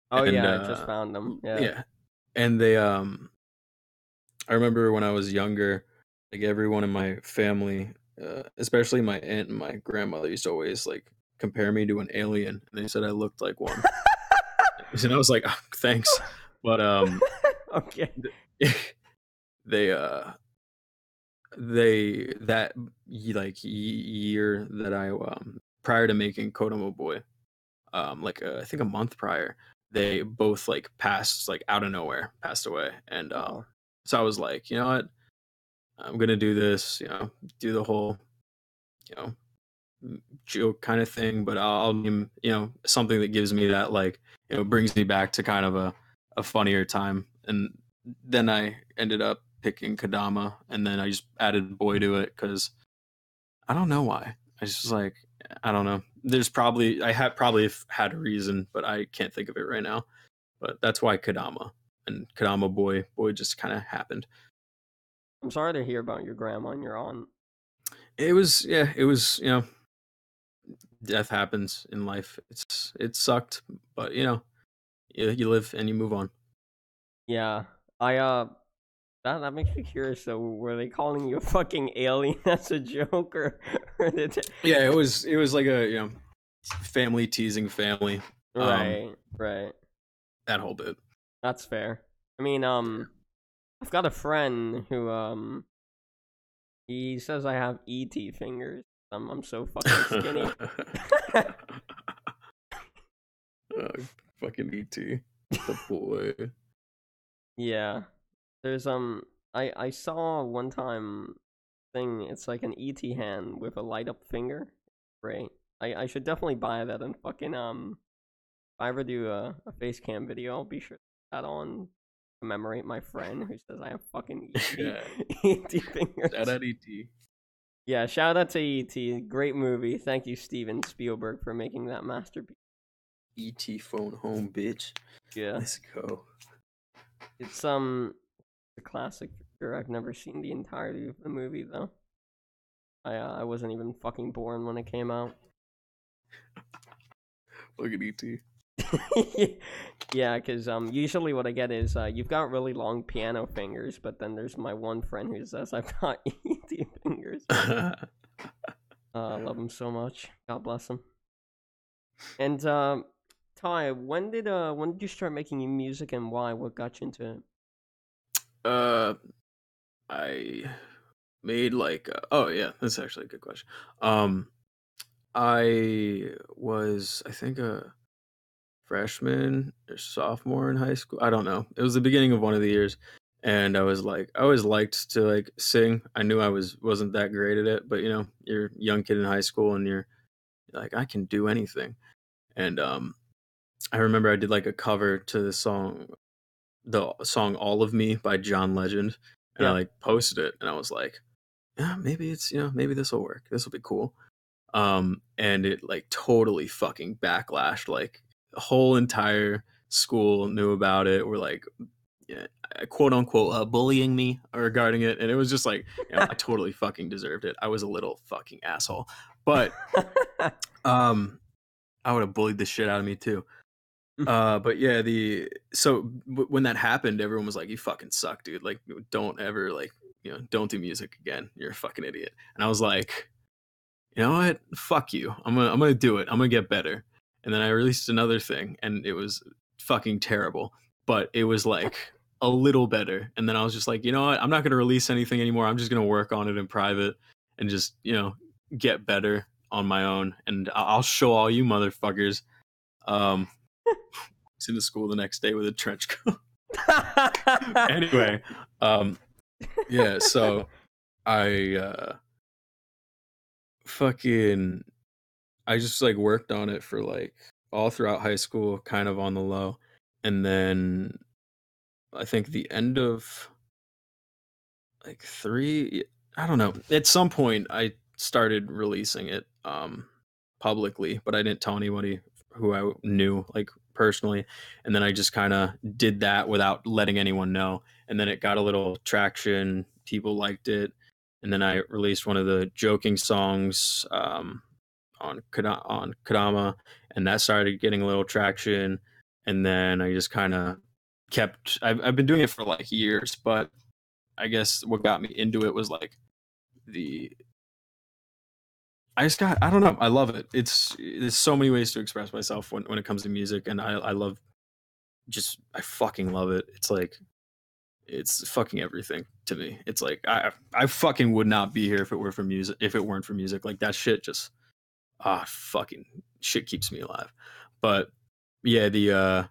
Oh, and, yeah, I just found them. Yeah. And they I remember when I was younger, like everyone in my family, especially my aunt and my grandmother, used to always like compare me to an alien, and they said I looked like one. And I was like, oh, thanks, but Okay. they that like year that I prior to making Kodama Boy, like I think a month prior, they both like passed like out of nowhere, passed away. And so I was like, you know what, I'm gonna do this, do the whole joke kind of thing, but I'll something that gives me that, like, brings me back to kind of a funnier time. And then I ended up picking Kodama, and then I just added Boy to it because I don't know why. I just like, I don't know. I had probably had a reason, but I can't think of it right now. But that's why Kodama, and Kodama Boy just kind of happened. I'm sorry to hear about your grandma and your aunt. It was death happens in life. It sucked, but you live and you move on. Yeah, that makes me curious. So, were they calling you a fucking alien as a joke, or Yeah, it was like a family teasing family. Right. That whole bit. That's fair. I mean, I've got a friend who he says I have ET fingers. I'm so fucking skinny. Fucking ET, the boy. Yeah, there's I saw one time thing. It's like an ET hand with a light up finger. Great. I should definitely buy that and fucking if I ever do a face cam video, I'll be sure to put that on, commemorate my friend who says I have fucking ET fingers. Shout out ET. Yeah, shout out to ET. Great movie. Thank you, Steven Spielberg, for making that masterpiece. ET phone home, bitch. Yeah. Let's go. It's a classic for sure. I've never seen the entirety of the movie though. I wasn't even fucking born when it came out. Look at ET. Yeah, because usually what I get is you've got really long piano fingers, but then there's my one friend who says I've got ET fingers. I love him so much. God bless him. And Ty, when did you start making music and why? What got you into it? I made like oh yeah, that's actually a good question. I was I think a freshman or sophomore in high school. I don't know. It was the beginning of one of the years, and I was like, I always liked to like sing. I knew I wasn't that great at it, but you know, you're a young kid in high school, and you're like, I can do anything. And I remember I did like a cover to the song "All of Me" by John Legend, and I Yeah. like posted it, and I was like, yeah, maybe it's maybe this will work. This will be cool. And it like totally fucking backlashed. Like the whole entire school knew about it. Were like, yeah, quote unquote, bullying me regarding it, and it was just like, I totally fucking deserved it. I was a little fucking asshole, but I would have bullied the shit out of me too. But yeah, when that happened, everyone was like, "You fucking suck, dude. Like, don't ever like, don't do music again. You're a fucking idiot." And I was like, you know what? Fuck you. I'm gonna do it. I'm gonna get better. And then I released another thing, and it was fucking terrible, but it was like a little better. And then I was just like, you know what? I'm not gonna release anything anymore. I'm just gonna work on it in private and just get better on my own. And I'll show all you motherfuckers. Was in the school the next day with a trench coat. Anyway, yeah. So I fucking I just like worked on it for like all throughout high school, kind of on the low. And then I think the end of like I don't know. At some point I started releasing it publicly, but I didn't tell anybody who I knew like personally. And then I just kind of did that without letting anyone know. And then it got a little traction. People liked it. And then I released one of the joking songs on Kodama, and that started getting a little traction. And then I just kind of kept. I've been doing it for like years, but I guess what got me into it was like the. I don't know. I love it. There's so many ways to express myself when it comes to music, and I love. I fucking love it. It's like it's fucking everything to me. It's like I fucking would not be here if it weren't for music. Like that shit just fucking shit keeps me alive. But yeah, the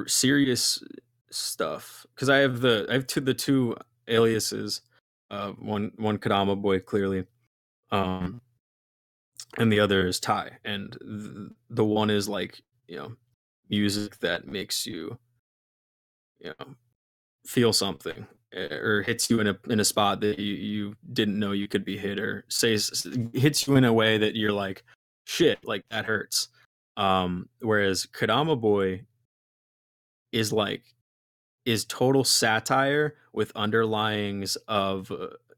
serious stuff, because I have the two aliases, one Kodama Boy clearly, and the other is Ty, and the one is like music that makes you feel something, or hits you in a spot that you didn't know you could be hit, or hits you in a way that you're like, shit, like that hurts. Whereas Kodama Boy is total satire with underlyings of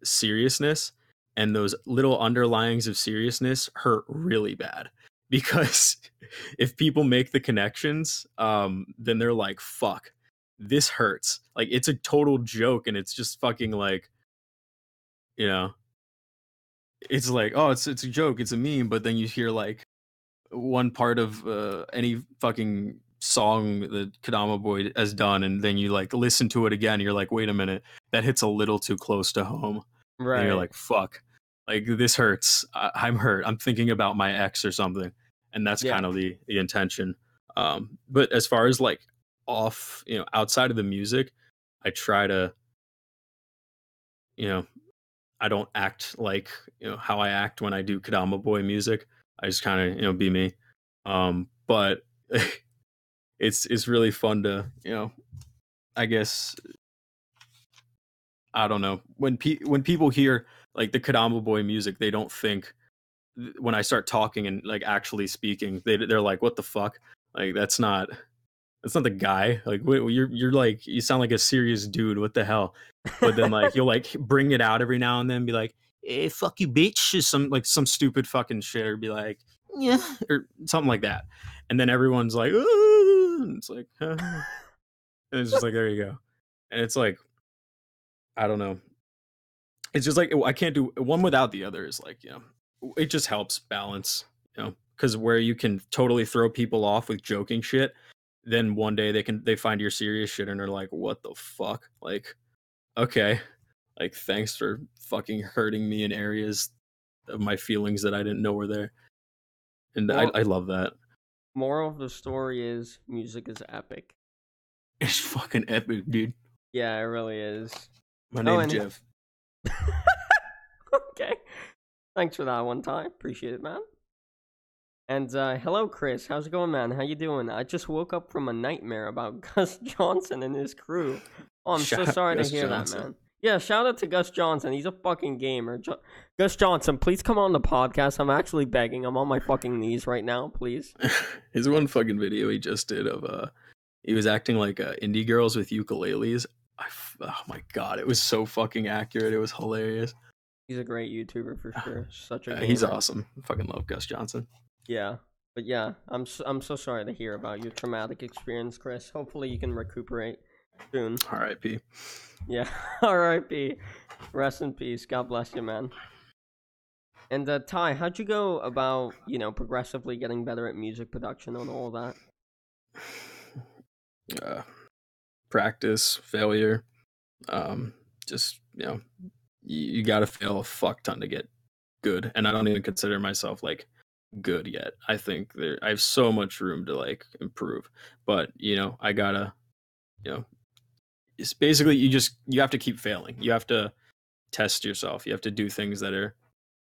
seriousness, and those little underlyings of seriousness hurt really bad because if people make the connections, then they're like, fuck, this hurts. Like it's a total joke, and it's just fucking like, it's like, oh, it's a joke, it's a meme, but then you hear like one part of any fucking song that Kodama Boy has done, and then you like listen to it again, you're like, wait a minute, that hits a little too close to home. Right. And you're like, fuck, like this hurts. I'm hurt. I'm thinking about my ex or something. And that's kind of the intention. But as far as like outside of the music, I try to, I don't act like, how I act when I do Kodama Boy music. I just kind of, be me. But it's really fun to, I guess, I don't know, when people hear like the Kodama Boy music, they don't think, when I start talking and like actually speaking, they're like, what the fuck? Like that's not That's not the guy. Like, you're like, you sound like a serious dude. What the hell? But then like you'll like bring it out every now and then, be like, "Hey, fuck you, bitch," or some stupid fucking shit, or be like, "Yeah," or something like that. And then everyone's like, and it's like, and it's just like, there you go. And it's like, I don't know. It's just like I can't do one without the other. Is like, it just helps balance, because where you can totally throw people off with joking shit, then one day they find your serious shit and they're like, what the fuck? Like, okay, like thanks for fucking hurting me in areas of my feelings that I didn't know were there. And I love that. Moral of the story is music is epic. It's fucking epic, dude. Yeah, it really is. My name's Jeff. Okay. Thanks for that one time. Appreciate it, man. And hello, Chris. How's it going, man? How you doing? I just woke up from a nightmare about Gus Johnson and his crew. Oh, I'm so sorry to hear that, man. Yeah, shout out to Gus Johnson. He's a fucking gamer. Gus Johnson, please come on the podcast. I'm actually begging. I'm on my fucking knees right now, please. His one fucking video he just did of he was acting like indie girls with ukuleles. Oh my god, it was so fucking accurate. It was hilarious. He's a great YouTuber for sure. Such a he's awesome. I fucking love Gus Johnson. Yeah, but yeah, I'm so sorry to hear about your traumatic experience, Chris. Hopefully you can recuperate soon. R.I.P. Yeah, R.I.P. Rest in peace. God bless you, man. And Ty, how'd you go about progressively getting better at music production and all that? Practice, failure. Just you got to fail a fuck ton to get good, and I don't even consider myself like good yet. I think I have so much room to like improve, but I gotta it's basically you have to keep failing. You have to test yourself. You have to do things that are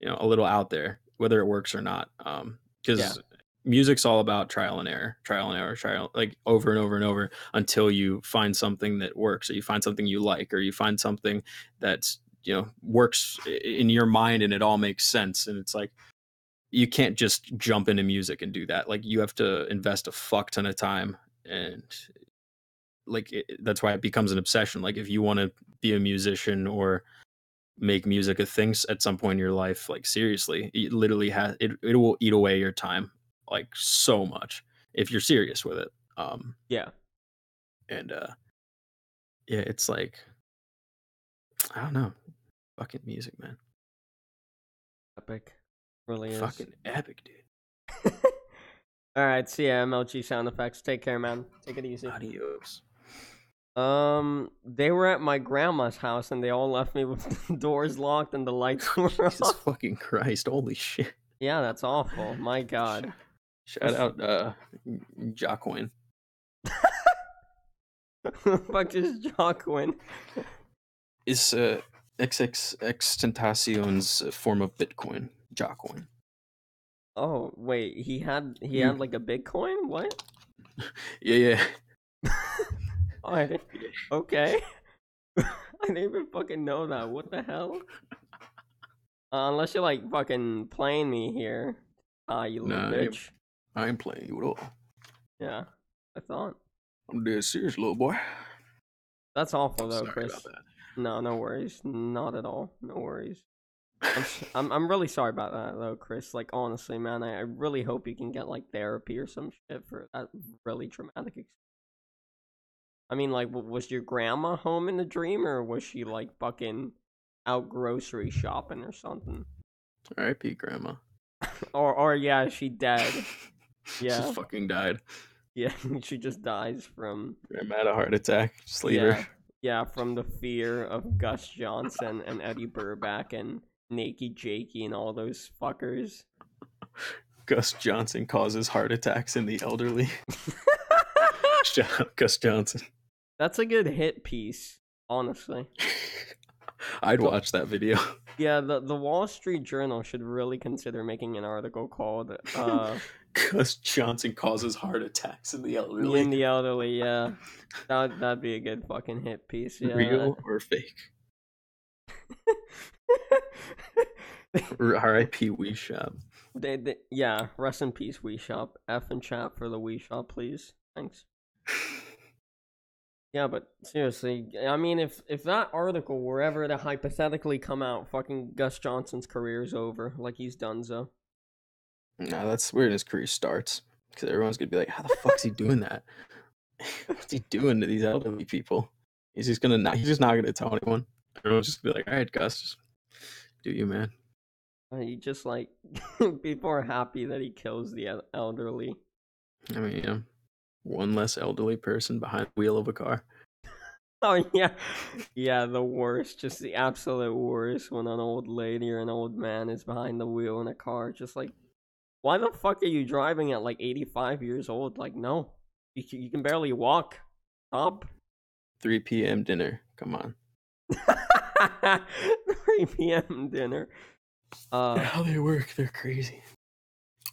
a little out there, whether it works or not, because music's all about trial and error, like over and over and over until you find something that works, or you find something you like, or you find something that's works in your mind and it all makes sense. And it's like, you can't just jump into music and do that. Like, you have to invest a fuck ton of time, and like that's why it becomes an obsession. Like, if you want to be a musician or make music a thing at some point in your life, like seriously, it literally it will eat away your time like so much if you're serious with it. And it's like, I don't know, fucking music, man. Epic. Really is. Fucking epic, dude. All right, see ya, MLG sound effects. Take care, man. Take it easy. Adios. They were at my grandma's house and they all left me with the doors locked and the lights were Jesus off. Fucking Christ, holy shit. Yeah, that's awful. My God. Shout out Jockwin. Fuck is Jockwin? Is XXX Tentacion's form of Bitcoin, Jockwin. Oh wait, he had like a Bitcoin? What? Yeah. Okay. I didn't even fucking know that. What the hell? Unless you're like fucking playing me here. You little bitch. I ain't playing you at all. Yeah, I thought. I'm dead serious, little boy. That's awful though, Sorry Chris. about that. No worries. Not at all. No worries. I'm really sorry about that though, Chris. Like, honestly, man, I really hope you can get like therapy or some shit for that really traumatic experience. I mean, like, was your grandma home in the dream, or was she like fucking out grocery shopping or something? R.I.P. Grandma. or yeah, she dead. Yeah, she fucking died. Yeah, she just dies from. Grandma had a heart attack. Just leave her. Yeah, from the fear of Gus Johnson and Eddie Burback and Nakey Jakey and all those fuckers. Gus Johnson causes heart attacks in the elderly. Shut up, Gus Johnson. That's a good hit piece, honestly. I'd watch that video. Yeah, the Wall Street Journal should really consider making an article called Gus Johnson causes heart attacks in the elderly. In the elderly, yeah. That'd be a good fucking hit piece. Yeah. Real or fake? R.I.P. Wii Shop. Yeah, rest in peace, Wii Shop. F and chat for the Wii Shop, please. Thanks. Yeah, but seriously, I mean, if that article were ever to hypothetically come out, fucking Gus Johnson's career is over. Like, he's done so. No, that's where his career starts. Because everyone's gonna be like, "How the fuck's he doing that? What's he doing to these elderly people?" He's just not gonna tell anyone. Everyone's just gonna be like, "All right, Gus, just do you, man." He just, like, people are happy that he kills the elderly. I mean, yeah, one less elderly person behind the wheel of a car. Oh, yeah. Yeah, the worst. Just the absolute worst when an old lady or an old man is behind the wheel in a car. Just like, why the fuck are you driving at like 85 years old? Like, no. You can barely walk. Stop. 3 p.m. dinner. Come on. 3 p.m. dinner. How they work, they're crazy.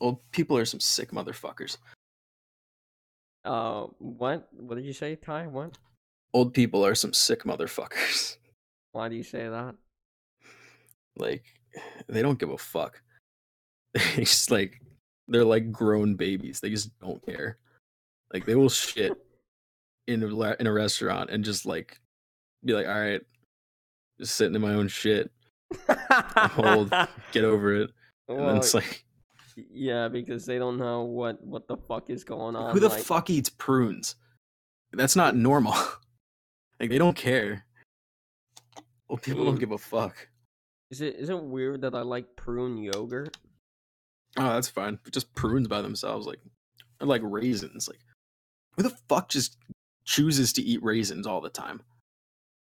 Old people are some sick motherfuckers. What? What did you say, Ty? What? Old people are some sick motherfuckers. Why do you say that? Like, they don't give a fuck. They just like, they're like grown babies. They just don't care. Like, they will shit in a restaurant and just like be like, all right, just sitting in my own shit. I'm old. Get over it. And then it's like, yeah, because they don't know what the fuck is going on. who the fuck eats prunes? That's not normal. Like, they don't care. Old people don't give a fuck. Is it weird that I like prune yogurt? Oh, that's fine. Just prunes by themselves, like raisins. Like, who the fuck just chooses to eat raisins all the time?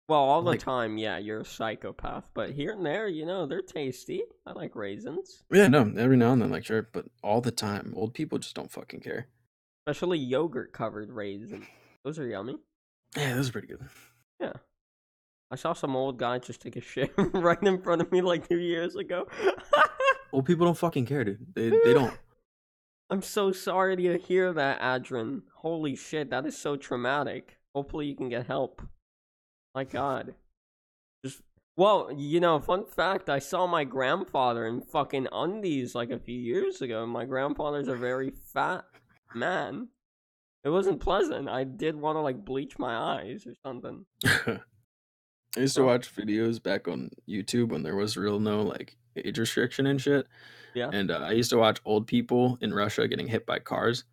Well, all the time, yeah, you're a psychopath. But here and there, they're tasty. I like raisins. Yeah, no, every now and then, like, sure, but all the time, old people just don't fucking care. Especially yogurt-covered raisins. Those are yummy. Yeah, those are pretty good. Yeah. I saw some old guy just take a shit right in front of me like 2 years ago. Old people don't fucking care, dude. They don't. I'm so sorry to hear that, Adrian. Holy shit, that is so traumatic. Hopefully you can get help. My God. Well, fun fact, I saw my grandfather in fucking undies like a few years ago. My grandfather's a very fat man. It wasn't pleasant. I did want to like bleach my eyes or something. I used to watch videos back on YouTube when there was no like age restriction and shit. Yeah. And I used to watch old people in Russia getting hit by cars.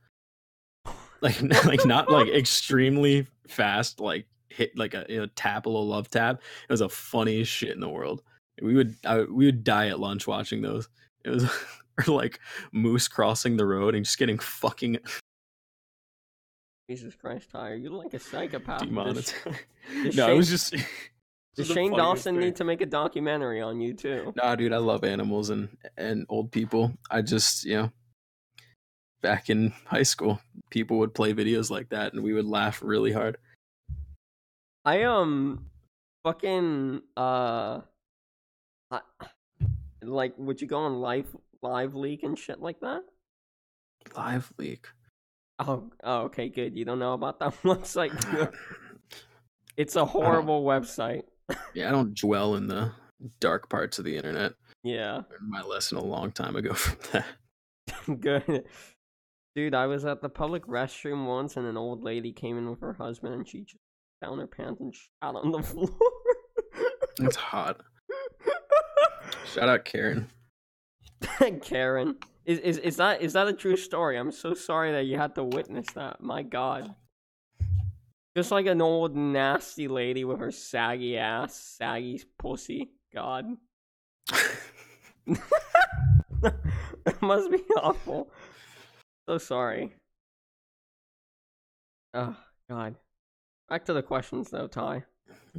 Like not like extremely fast, like hit like a tap, a little love tap. It was the funniest shit in the world. We would die at lunch watching those. It was or like moose crossing the road and just getting fucking Jesus Christ, Tyre, you're like a psychopath. demonetized. No, it was just. Does Shane Dawson need to make a documentary on you too? Nah, dude, I love animals and old people. I just, back in high school, people would play videos like that and we would laugh really hard. I fucking like, would you go on live leak and shit like that? Live leak. Oh, okay, good. You don't know about that website? It's a horrible website. Yeah, I don't dwell in the dark parts of the internet. Yeah. I learned my lesson a long time ago from that. Good. Dude, I was at the public restroom once and an old lady came in with her husband and she just down her pants and shot on the floor. That's hot. Shout out Karen. Karen. Is that a true story? I'm so sorry that you had to witness that. My God. Just like an old nasty lady with her saggy ass, saggy pussy. God. It must be awful. So sorry. Oh, God. Back to the questions though, Ty.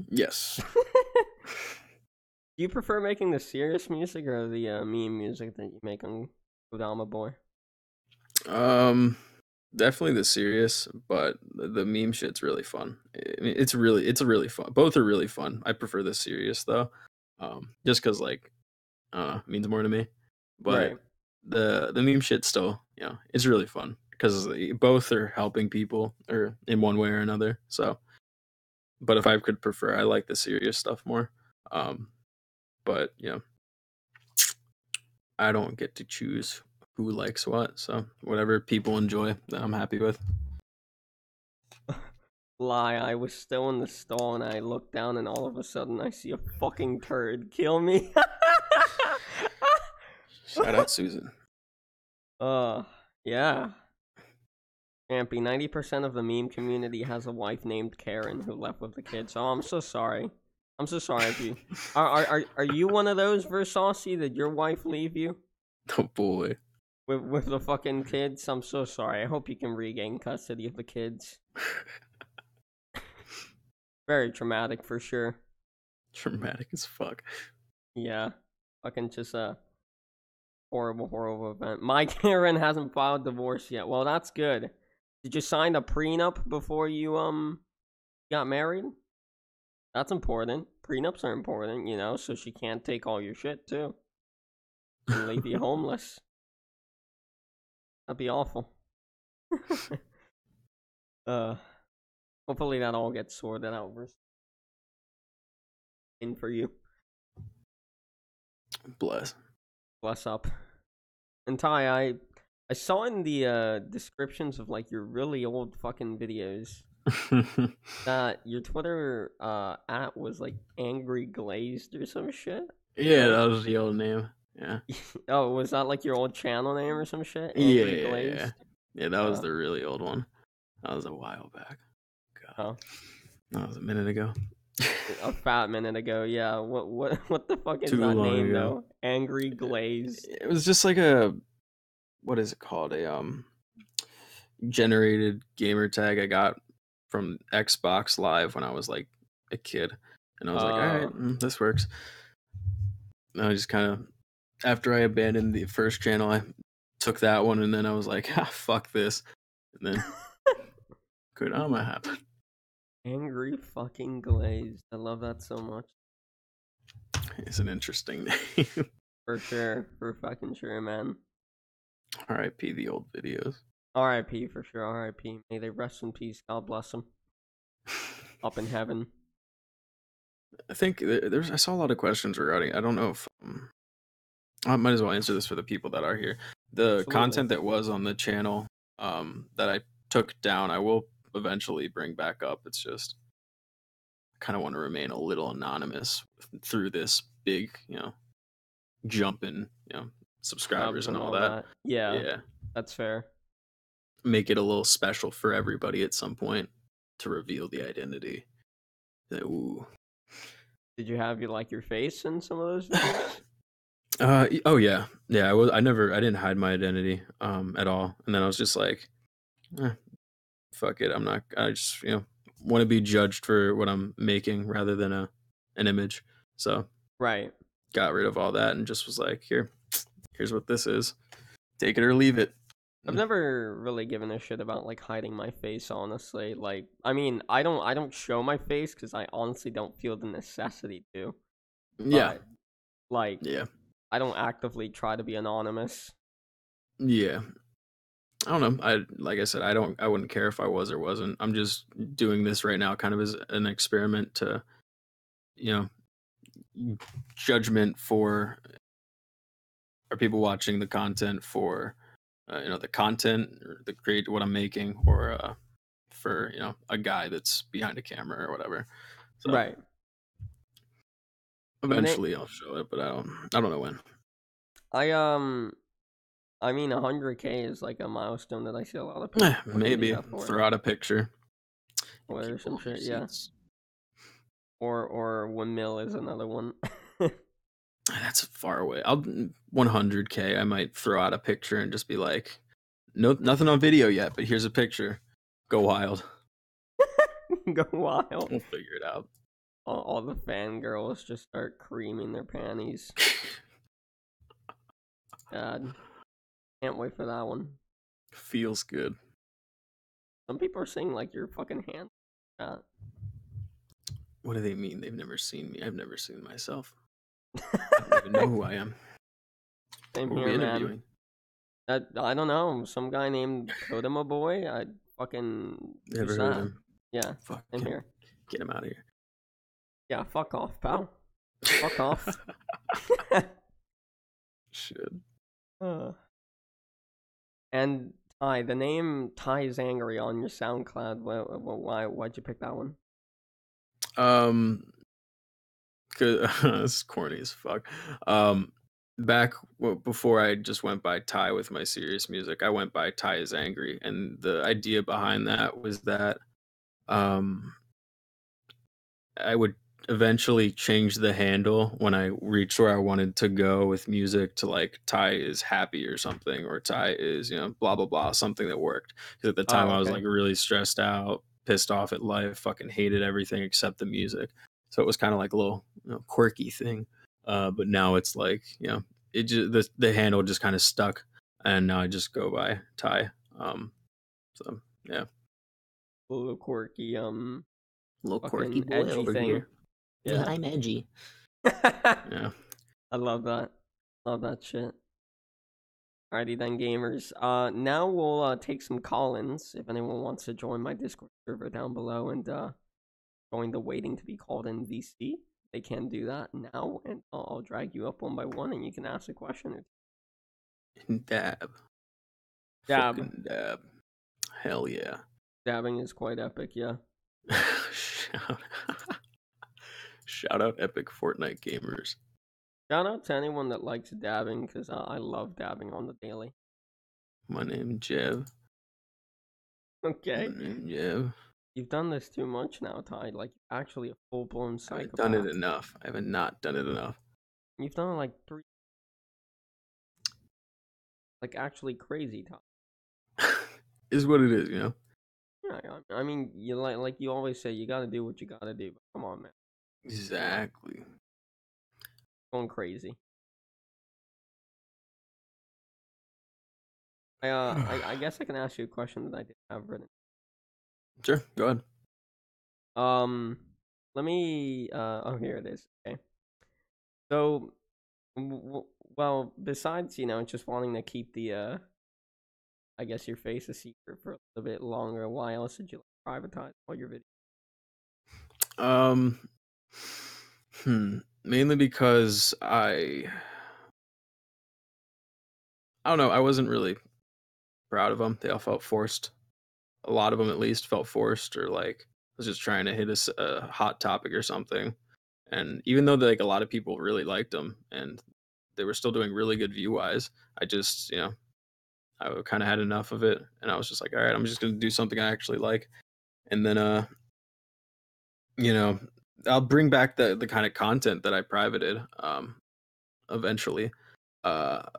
Yes. Do you prefer making the serious music or the meme music that you make on Kodama Boy? Definitely the serious, but the meme shit's really fun. I mean, it's really fun. Both are really fun. I prefer the serious though, just because like, it means more to me. But Right. the meme shit still, it's really fun because both are helping people or in one way or another. So, but if I could prefer, I like the serious stuff more. But I don't get to choose who likes what. So whatever people enjoy, that I'm happy with. lie. I was still in the stall and I looked down and all of a sudden I see a fucking turd kill me. Shout out Susan. Yeah. Champy, 90% of the meme community has a wife named Karen who left with the kids. Oh, I'm so sorry. I'm so sorry if you are you one of those, Versace? Did your wife leave you? Oh boy. With the fucking kids? I'm so sorry. I hope you can regain custody of the kids. Very traumatic for sure. Traumatic as fuck. Yeah. Fucking just a horrible event. My Karen hasn't filed divorce yet. Well, that's good. Did you sign a prenup before you got married? That's important. Prenups are important, you know, so she can't take all your shit too. And leave you homeless. That'd be awful. Hopefully that all gets sorted out in for you. Bless up. And Ty, I saw in the descriptions of like your really old fucking videos that your Twitter at was like Angry Glazed or some shit. Yeah, that was the old name. Yeah. Oh, was that like your old channel name or some shit? Angry Glazed? Yeah, that was the really old one. That was a while back. God. Oh. That was a minute ago. A fat minute ago, yeah. What the fuck is Too that long name ago. though? Angry Glazed. It was just like a, what is it called? A generated gamer tag I got from Xbox Live when I was like a kid, and I was like, all right, this works. And I just kind of, after I abandoned the first channel, I took that one, and then I was like, fuck this, and then Kodama happened. Angry fucking Glazed. I love that so much. It's an interesting name. For sure. For fucking sure, man. R.I.P. the old videos. R.I.P. for sure. R.I.P. May they rest in peace. God bless them. Up in heaven. I think I saw a lot of questions regarding. I don't know if I might as well answer this for the people that are here. The Absolutely. content that was on the channel that I took down, I will eventually bring back up. It's just I kind of want to remain a little anonymous through this big, jump in, subscribers and all that. Yeah, that's fair. Make it a little special for everybody at some point to reveal the identity. Ooh. Did you have your face in some of those videos? Oh yeah. I didn't hide my identity at all, and then I was just like, fuck it, I just want to be judged for what I'm making rather than an image. So right, got rid of all that and just was like, here's what this is, take it or leave it. I've never really given a shit about hiding my face, honestly. I mean, I don't show my face because I honestly don't feel the necessity to. Yeah. But, I don't actively try to be anonymous. Yeah. I don't know. Like I said, I wouldn't care if I was or wasn't. I'm just doing this right now kind of as an experiment to, judgment for, are people watching the content for the content or what I'm making, or for a guy that's behind a camera or whatever. So right. Eventually I'll show it, but I don't know when. I mean 100K is a milestone that I see a lot of people maybe throw out a picture or some shit, yeah. Or 1 mil is another one. That's far away. 100K. I might throw out a picture and just be like, nothing on video yet, but here's a picture. Go wild. Go wild. We'll figure it out. All the fangirls just start creaming their panties. God. Can't wait for that one. Feels good. Some people are saying you're fucking handsome. What do they mean? They've never seen me. I've never seen myself. I don't even know who I am. Same here, man. I don't know. Some guy named Kodama Boy. I fucking never heard of him. Yeah. Fuck him here. Get him out of here. Yeah, fuck off, pal. Fuck off. Should. And Hi, the name Ty is Angry on your SoundCloud. Why'd you pick that one? Cause it's corny as fuck. Back before I just went by Ty with my serious music, I went by Ty is Angry, and the idea behind that was that um I would eventually change the handle when I reached where I wanted to go with music to like Ty is happy or something, or Ty is, blah blah blah, something that worked. Because at the time Oh, I was okay. like really stressed out, pissed off at life, fucking hated everything except the music. So it was kind of like a little quirky thing. But now it's like, it just the handle just kind of stuck, and now I just go by Ty. So yeah, A little quirky, little quirky fucking boy edgy over thing. here. Yeah. I'm edgy. I Yeah. love that. Love that shit. Alrighty then, gamers. Now we'll take some call-ins. If anyone wants to join my Discord server down below and join the waiting to be called in VC, they can do that now, and I'll drag you up one by one, and you can ask a question or two. Dab. Dab. Fucking dab. Hell yeah. Dabbing is quite epic, yeah. Shout out epic Fortnite gamers. Shout out to anyone that likes dabbing, because I love dabbing on the daily. My name Jev. Okay. My name Jev. You've done this too much now, Ty. Like, actually a full-blown I haven't psychopath. done it enough. I haven't not done it enough. You've done it like 3. Like, actually crazy, Ty. Is what it is, Yeah, I mean, you like you always say, you gotta do what you gotta do. But come on, man. Exactly. Going crazy. I guess I can ask you a question that I did have written. Sure, go ahead. Let me. Oh, here it is. Okay. So, well, besides just wanting to keep the I guess your face a secret for a little bit longer, why else did you privatize all your videos? Mainly because I don't know. I wasn't really proud of them. They all felt forced. A lot of them, at least, felt forced, or like was just trying to hit a hot topic or something. And even though like a lot of people really liked them and they were still doing really good view wise, I just I kind of had enough of it, and I was just like, all right, I'm just gonna do something I actually like, and then I'll bring back the kind of content that I privated eventually, but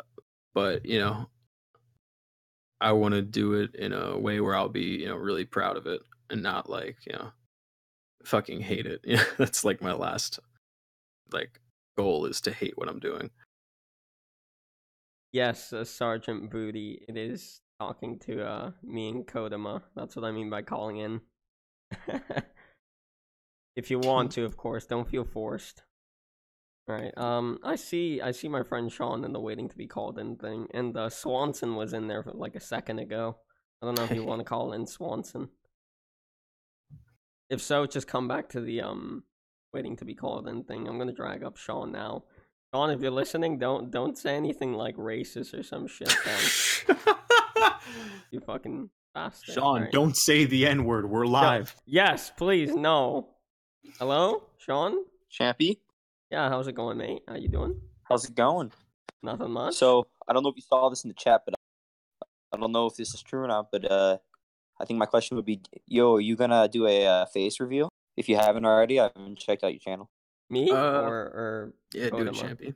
I want to do it in a way where I'll be really proud of it and not like fucking hate it. Yeah, that's like my last like goal is to hate what I'm doing. Yes, Sergeant Booty. It is talking to me and Kodama. That's what I mean by calling in. If you want to, of course, don't feel forced. All right. I see my friend Sean in the waiting to be called in thing, and Swanson was in there for like a second ago. I don't know if you want to call in Swanson. If so, just come back to the waiting to be called in thing. I'm gonna drag up Sean now. Sean, if you're listening, don't say anything like racist or some shit. You fucking bastard. Sean, right. Don't say the N-word. We're live. Yes, please, no. Hello, Sean? Champy, Yeah, how's it going, mate? How you doing? how's it going? Nothing much. So, I don't know if you saw this in the chat, but I don't know if this is true or not, but I think my question would be, are you gonna do a face reveal? If you haven't already, I haven't checked out your channel. Me or yeah, do it, Kodama? Champy.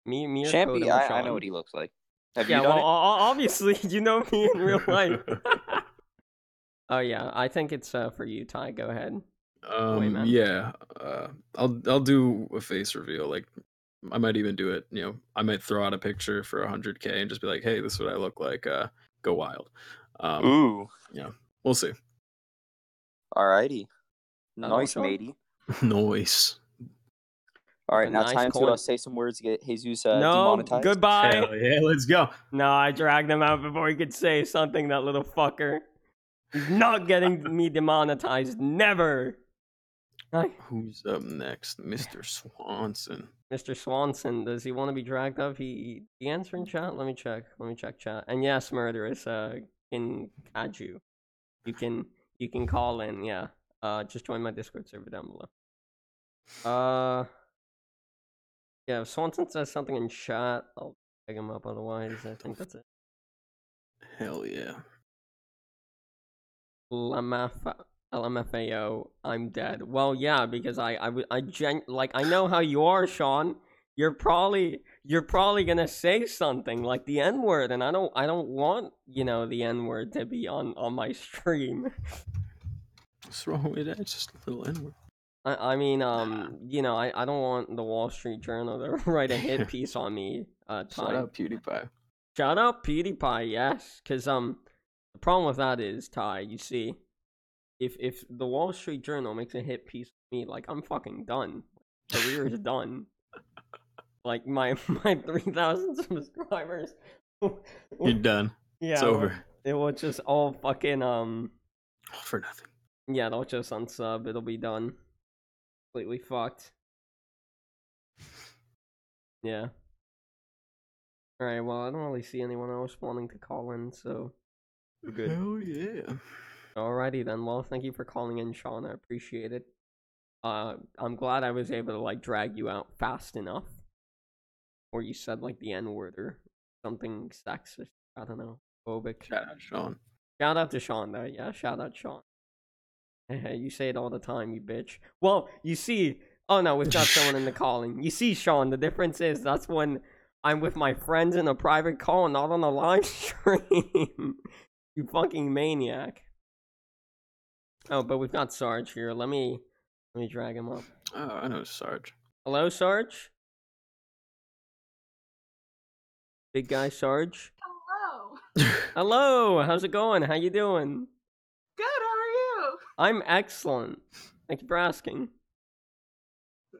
Me or Champy, Kodama, I Sean? know what he looks like. Have Yeah, you done well, obviously, you know me in real life. Oh yeah, I think it's for you, Ty. Go ahead. Man. Yeah, I'll do a face reveal. Like, I might even do it. I might throw out a picture for 100K and just be like, "Hey, this is what I look like. Go wild." Ooh. Yeah, we'll see. Alrighty. That Nice, all, Sean? matey. Noise. All right, A now nice time coin. to say some words to get Jesus No, demonetized. goodbye. Hell yeah, let's go. No, I dragged him out before he could say something, that little fucker. He's not getting me demonetized. Never. Hi. Who's up next? Mr. Swanson. Mr. Swanson, does he want to be dragged up? He answering chat? Let me check chat. And yes, murderous, in Kaju. You can call in, yeah. Just join my Discord server down below. Yeah, if Swanson says something in chat, I'll pick him up, otherwise I think that's it. Hell yeah. LMFAO, I'm dead. Well, yeah, because I know how you are, Sean. You're probably gonna say something like the N word, and I don't want the N word to be on my stream. What's wrong with that? It's just a little N word. I mean, I don't want the Wall Street Journal to write a hit piece on me. Shout out PewDiePie. Shout out PewDiePie, yes, because the problem with that is, Ty, you see, if the Wall Street Journal makes a hit piece of me, like, I'm fucking done. Career is done. Like my 3,000 subscribers. You're done. Yeah, it's over. It will just all fucking for nothing. Yeah, they'll just unsub. It'll be done. Completely fucked. Yeah. Alright, well, I don't really see anyone else wanting to call in, so we're good. Hell yeah. Alrighty then. Well, thank you for calling in, Sean. I appreciate it. I'm glad I was able to, like, drag you out fast enough. Or you said, like, the N-word or something sexist. I don't know. Phobic. Shout out Sean. Shout out to Sean, though. Yeah, shout out Sean. Hey, you say it all the time, you bitch. Well, you see... Oh, no, we've got someone in the calling. You see, Sean, the difference is that's when I'm with my friends in a private call, not on a live stream. You fucking maniac. Oh, but we've got Sarge here. Let me drag him up. Oh, I know Sarge. Hello, Sarge? Big guy Sarge? Hello. Hello, how's it going? How you doing? Good, how are you? I'm excellent. Thank you for asking.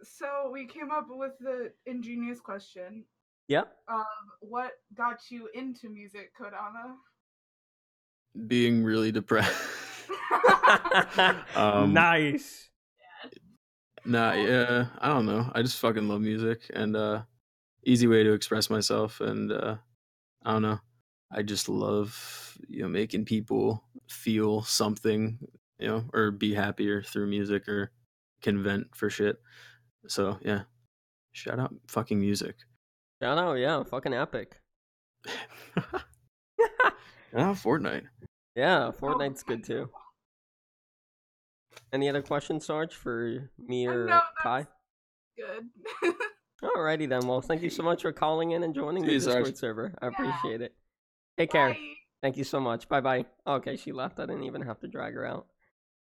So we came up with the ingenious question. Yep. What got you into music, Kodama? Being really depressed. Nice. Yeah, I don't know. I just fucking love music, and easy way to express myself, and I don't know. I just love making people feel something, or be happier through music, or can vent for shit. So yeah, shout out fucking music. Shout out, yeah, fucking epic. Fortnite. Yeah, Fortnite's good too. Any other questions, Sarge, for me or No, Ty? Good. Alrighty then. Well, thank you so much for calling in and joining the Discord server. I appreciate it. Take care. Bye. Thank you so much. Bye-bye. Okay, she left. I didn't even have to drag her out.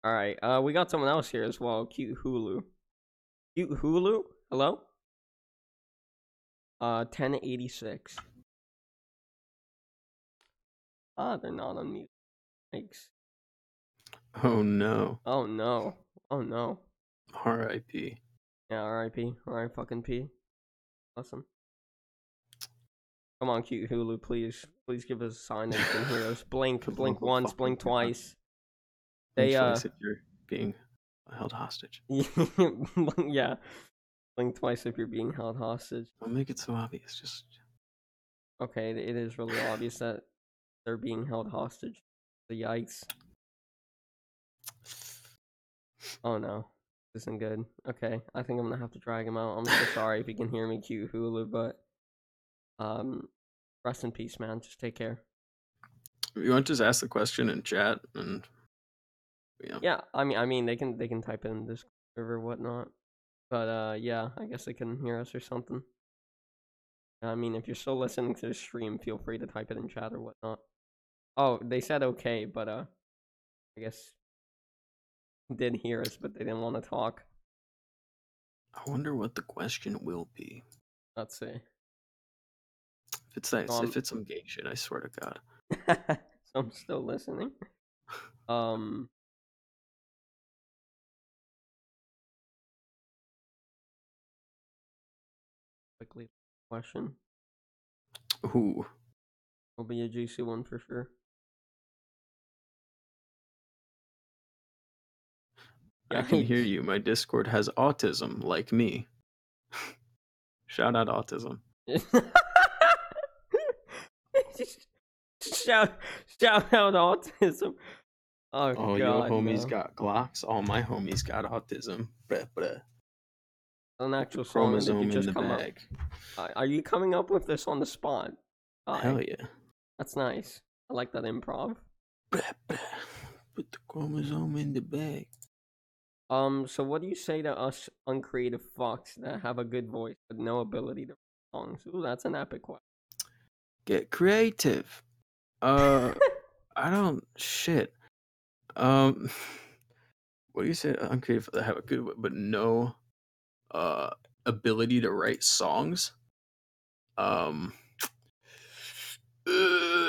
Alright, we got someone else here as well. Cute Hulu. Cute Hulu? Hello? 1086. They're not on mute. Thanks. Oh no. Oh no. Oh no. R.I.P. Yeah, R.I.P. R.I. fucking P. Awesome. Come on, Cute Hulu, please. Please give us a sign that you can hear us. Blink once, blink twice. Blink twice if you're being held hostage. Yeah. Blink twice if you're being held hostage. Don't make it so obvious. Just okay. It is really obvious that they're being held hostage. The yikes. Oh no, this isn't good. Okay, I think I'm gonna have to drag him out. I'm so sorry if you can hear me, Cute Hulu, but rest in peace, man. Just take care. You want to just ask the question in chat, and yeah. I mean, they can type it in this server or whatnot. But yeah, I guess they can hear us or something. I mean, if you're still listening to the stream, feel free to type it in chat or whatnot. Oh, they said okay, but I guess did hear us, but they didn't want to talk. I wonder what the question will be. Let's see. If it's that, if it's some gay shit, I swear to God. So I'm still listening. Quickly, question. Ooh. Will be a juicy one for sure. I can hear you. My Discord has autism, like me. Shout out autism. shout out autism. Oh All your God, homies no. got Glocks. All my homies got autism. Bruh, bruh. An actual song, or did Chromosome you in just the come bag. up? Are you coming up with this on the spot? Hell yeah. That's nice. I like that improv. Bruh, bruh. Put the chromosome in the bag. So what do you say to us uncreative fucks that have a good voice but no ability to write songs? Ooh, that's an epic question. Get creative. I don't shit. What do you say? Uncreative that have a good but no ability to write songs.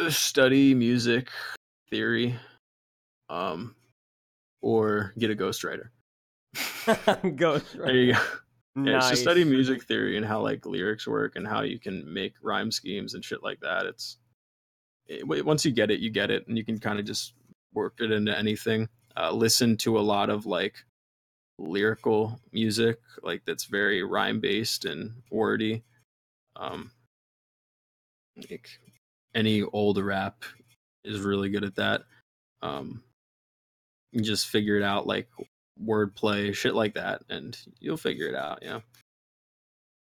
Study music theory. Or get a ghostwriter. Ghostwriter. There you go. Yeah, Nice. it's just study music theory and how like lyrics work and how you can make rhyme schemes and shit like that. Once you get it, and you can kind of just work it into anything. Listen to a lot of like lyrical music, like that's very rhyme based and wordy. Like any old rap is really good at that. You just figure it out, like wordplay, shit like that, and you'll figure it out. Yeah.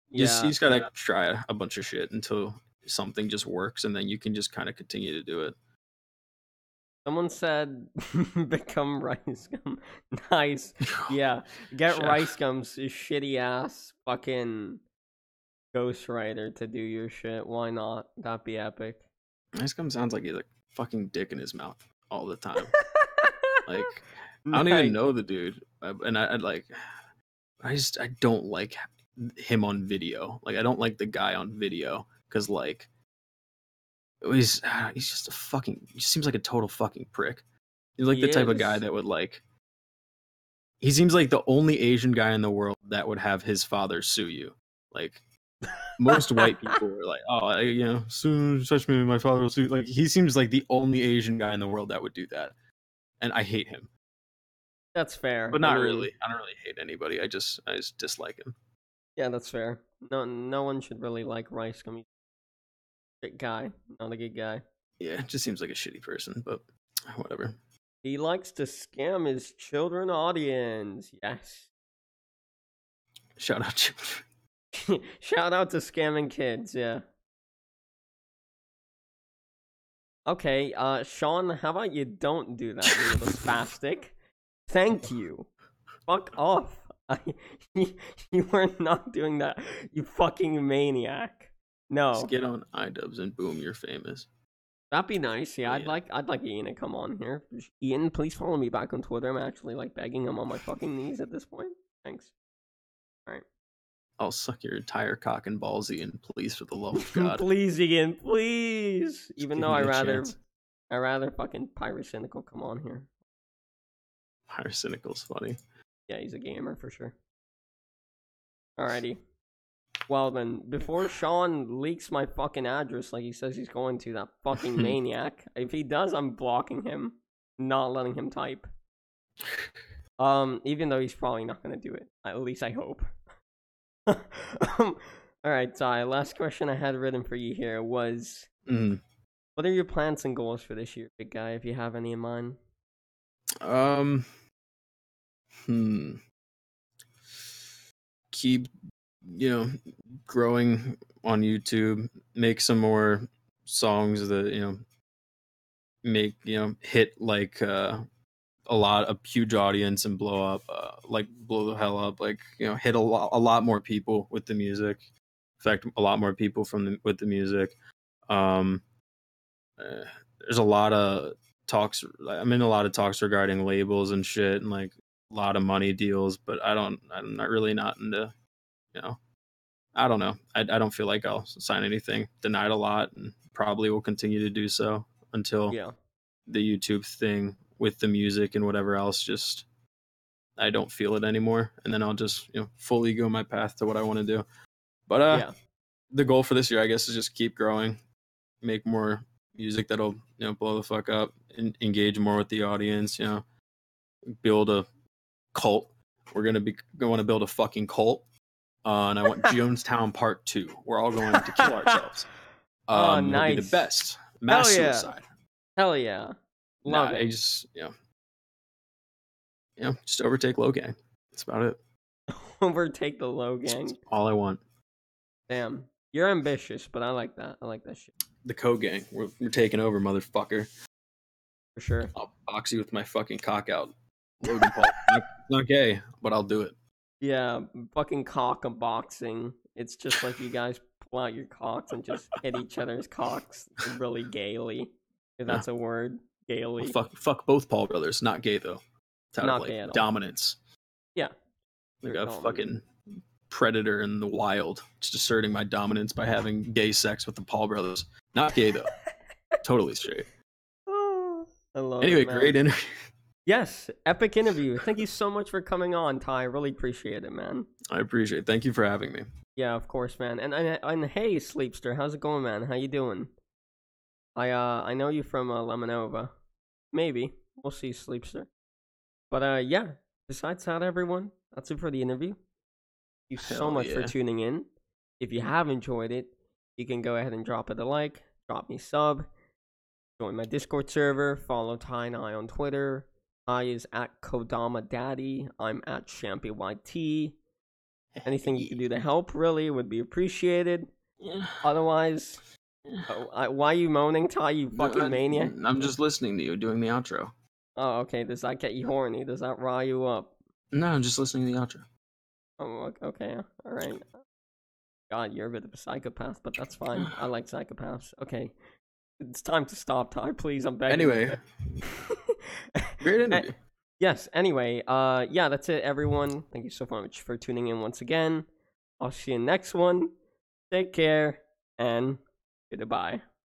You just gotta try a bunch of shit until something just works, and then you can just kind of continue to do it. Someone said become rice gum. Nice. Yeah. Get Chef. rice gum's shitty ass fucking ghostwriter to do your shit. Why not? That'd be epic. Rice gum sounds like he's like fucking dick in his mouth all the time. Like I don't even know the dude, and I like. I don't like him on video. Like I don't like the guy on video because like he's just a fucking. He seems like a total fucking prick. He's like the type of guy that would like. He seems like the only Asian guy in the world that would have his father sue you. Like most white people are like, oh, soon touch me, my father will sue. Like he seems like the only Asian guy in the world that would do that, and I hate him. That's fair, but not really. I don't really hate anybody. I just dislike him. Yeah, that's fair. No one should really like rice gum. Good guy, not a good guy. Yeah, it just seems like a shitty person, but whatever. He likes to scam his children audience. Yes. Shout out children. Shout out to scamming kids, yeah. Okay, Sean, how about you don't do that, you little spastic? Thank you. Fuck off. You are not doing that, you fucking maniac. No. Just get on iDubbbz and boom, you're famous. That'd be nice. Yeah, I'd like Ian to come on here. Ian, please follow me back on Twitter. I'm actually like begging him on my fucking knees at this point. Thanks. All right. I'll suck your entire cock and balls, Ian. Please, for the love of God. Please, Ian. Please. Just even though I rather fucking Pyrocynical come on here. Pyrocynical's funny. Yeah, he's a gamer for sure. Alrighty. Well then, before Sean leaks my fucking address like he says he's going to, that fucking maniac, if he does, I'm blocking him, not letting him type. Even though he's probably not gonna do it. At least I hope. Alright, Ty, last question I had written for you here was, what are your plans and goals for this year, big guy, if you have any in mind? Keep growing on YouTube, make some more songs that make hit like a huge audience and blow up, like blow the hell up, like hit a lot more people with the music, affect a lot more people with the music. There's a lot of talks. I'm in a lot of talks regarding labels and shit, and like a lot of money deals, but I'm not into, I don't know. I don't feel like I'll sign anything. Denied a lot, and probably will continue to do so until the YouTube thing with the music and whatever else, just I don't feel it anymore, and then I'll just fully go my path to what I want to do. But the goal for this year, I guess, is just keep growing, make more music that'll blow the fuck up, and engage more with the audience. Build a cult. We're going to build a fucking cult. And I want Jonestown Part 2. We're all going to kill ourselves. Oh, It'll be nice. the best. Mass Hell yeah. suicide. Hell yeah. Love it. I just, just overtake Low Gang. That's about it. Overtake the low gang. That's all I want. Damn. You're ambitious, but I like that. I like that shit. The Co-Gang. We're taking over, motherfucker. For sure. I'll box you with my fucking cock out. Logan Paul. Not gay, but I'll do it. Yeah, fucking cock unboxing. It's just like you guys pull out your cocks and just hit each other's cocks really gaily. If that's a word. Gaily. Well, fuck both Paul brothers. Not gay, though. It's out Not of, like, gay at all. dominance. Yeah. Like You're a dominant. fucking predator in the wild. Just asserting my dominance by having gay sex with the Paul brothers. Not gay, though. Totally straight. Oh, I love Anyway, it, man. great interview. Yes, epic interview. Thank you so much for coming on, Ty. I really appreciate it, man. I appreciate it. Thank you for having me. Yeah, of course, man. And hey, Sleepster, how's it going, man? How you doing? I know you from Lemonova. Maybe. We'll see, Sleepster. But yeah, besides that, everyone, that's it for the interview. Thank you so Hell much for yeah. tuning in. If you have enjoyed it, you can go ahead and drop it a like, drop me a sub, join my Discord server, follow Ty and I on Twitter. Ty is at Kodama Daddy. I'm at ShampyYT. Anything you can do to help really would be appreciated. Otherwise, why are you moaning, Ty? You fucking maniac. I'm just listening to you doing the outro. Oh, okay. Does that get you horny? Does that rile you up? No, I'm just listening to the outro. Oh, okay. All right. God, you're a bit of a psychopath, but that's fine. I like psychopaths. Okay. It's time to stop, Ty. Please, I'm begging. Anyway, great interview. Yes, anyway, yeah, that's it, everyone. Thank you so much for tuning in once again. I'll see you next one. Take care, and goodbye.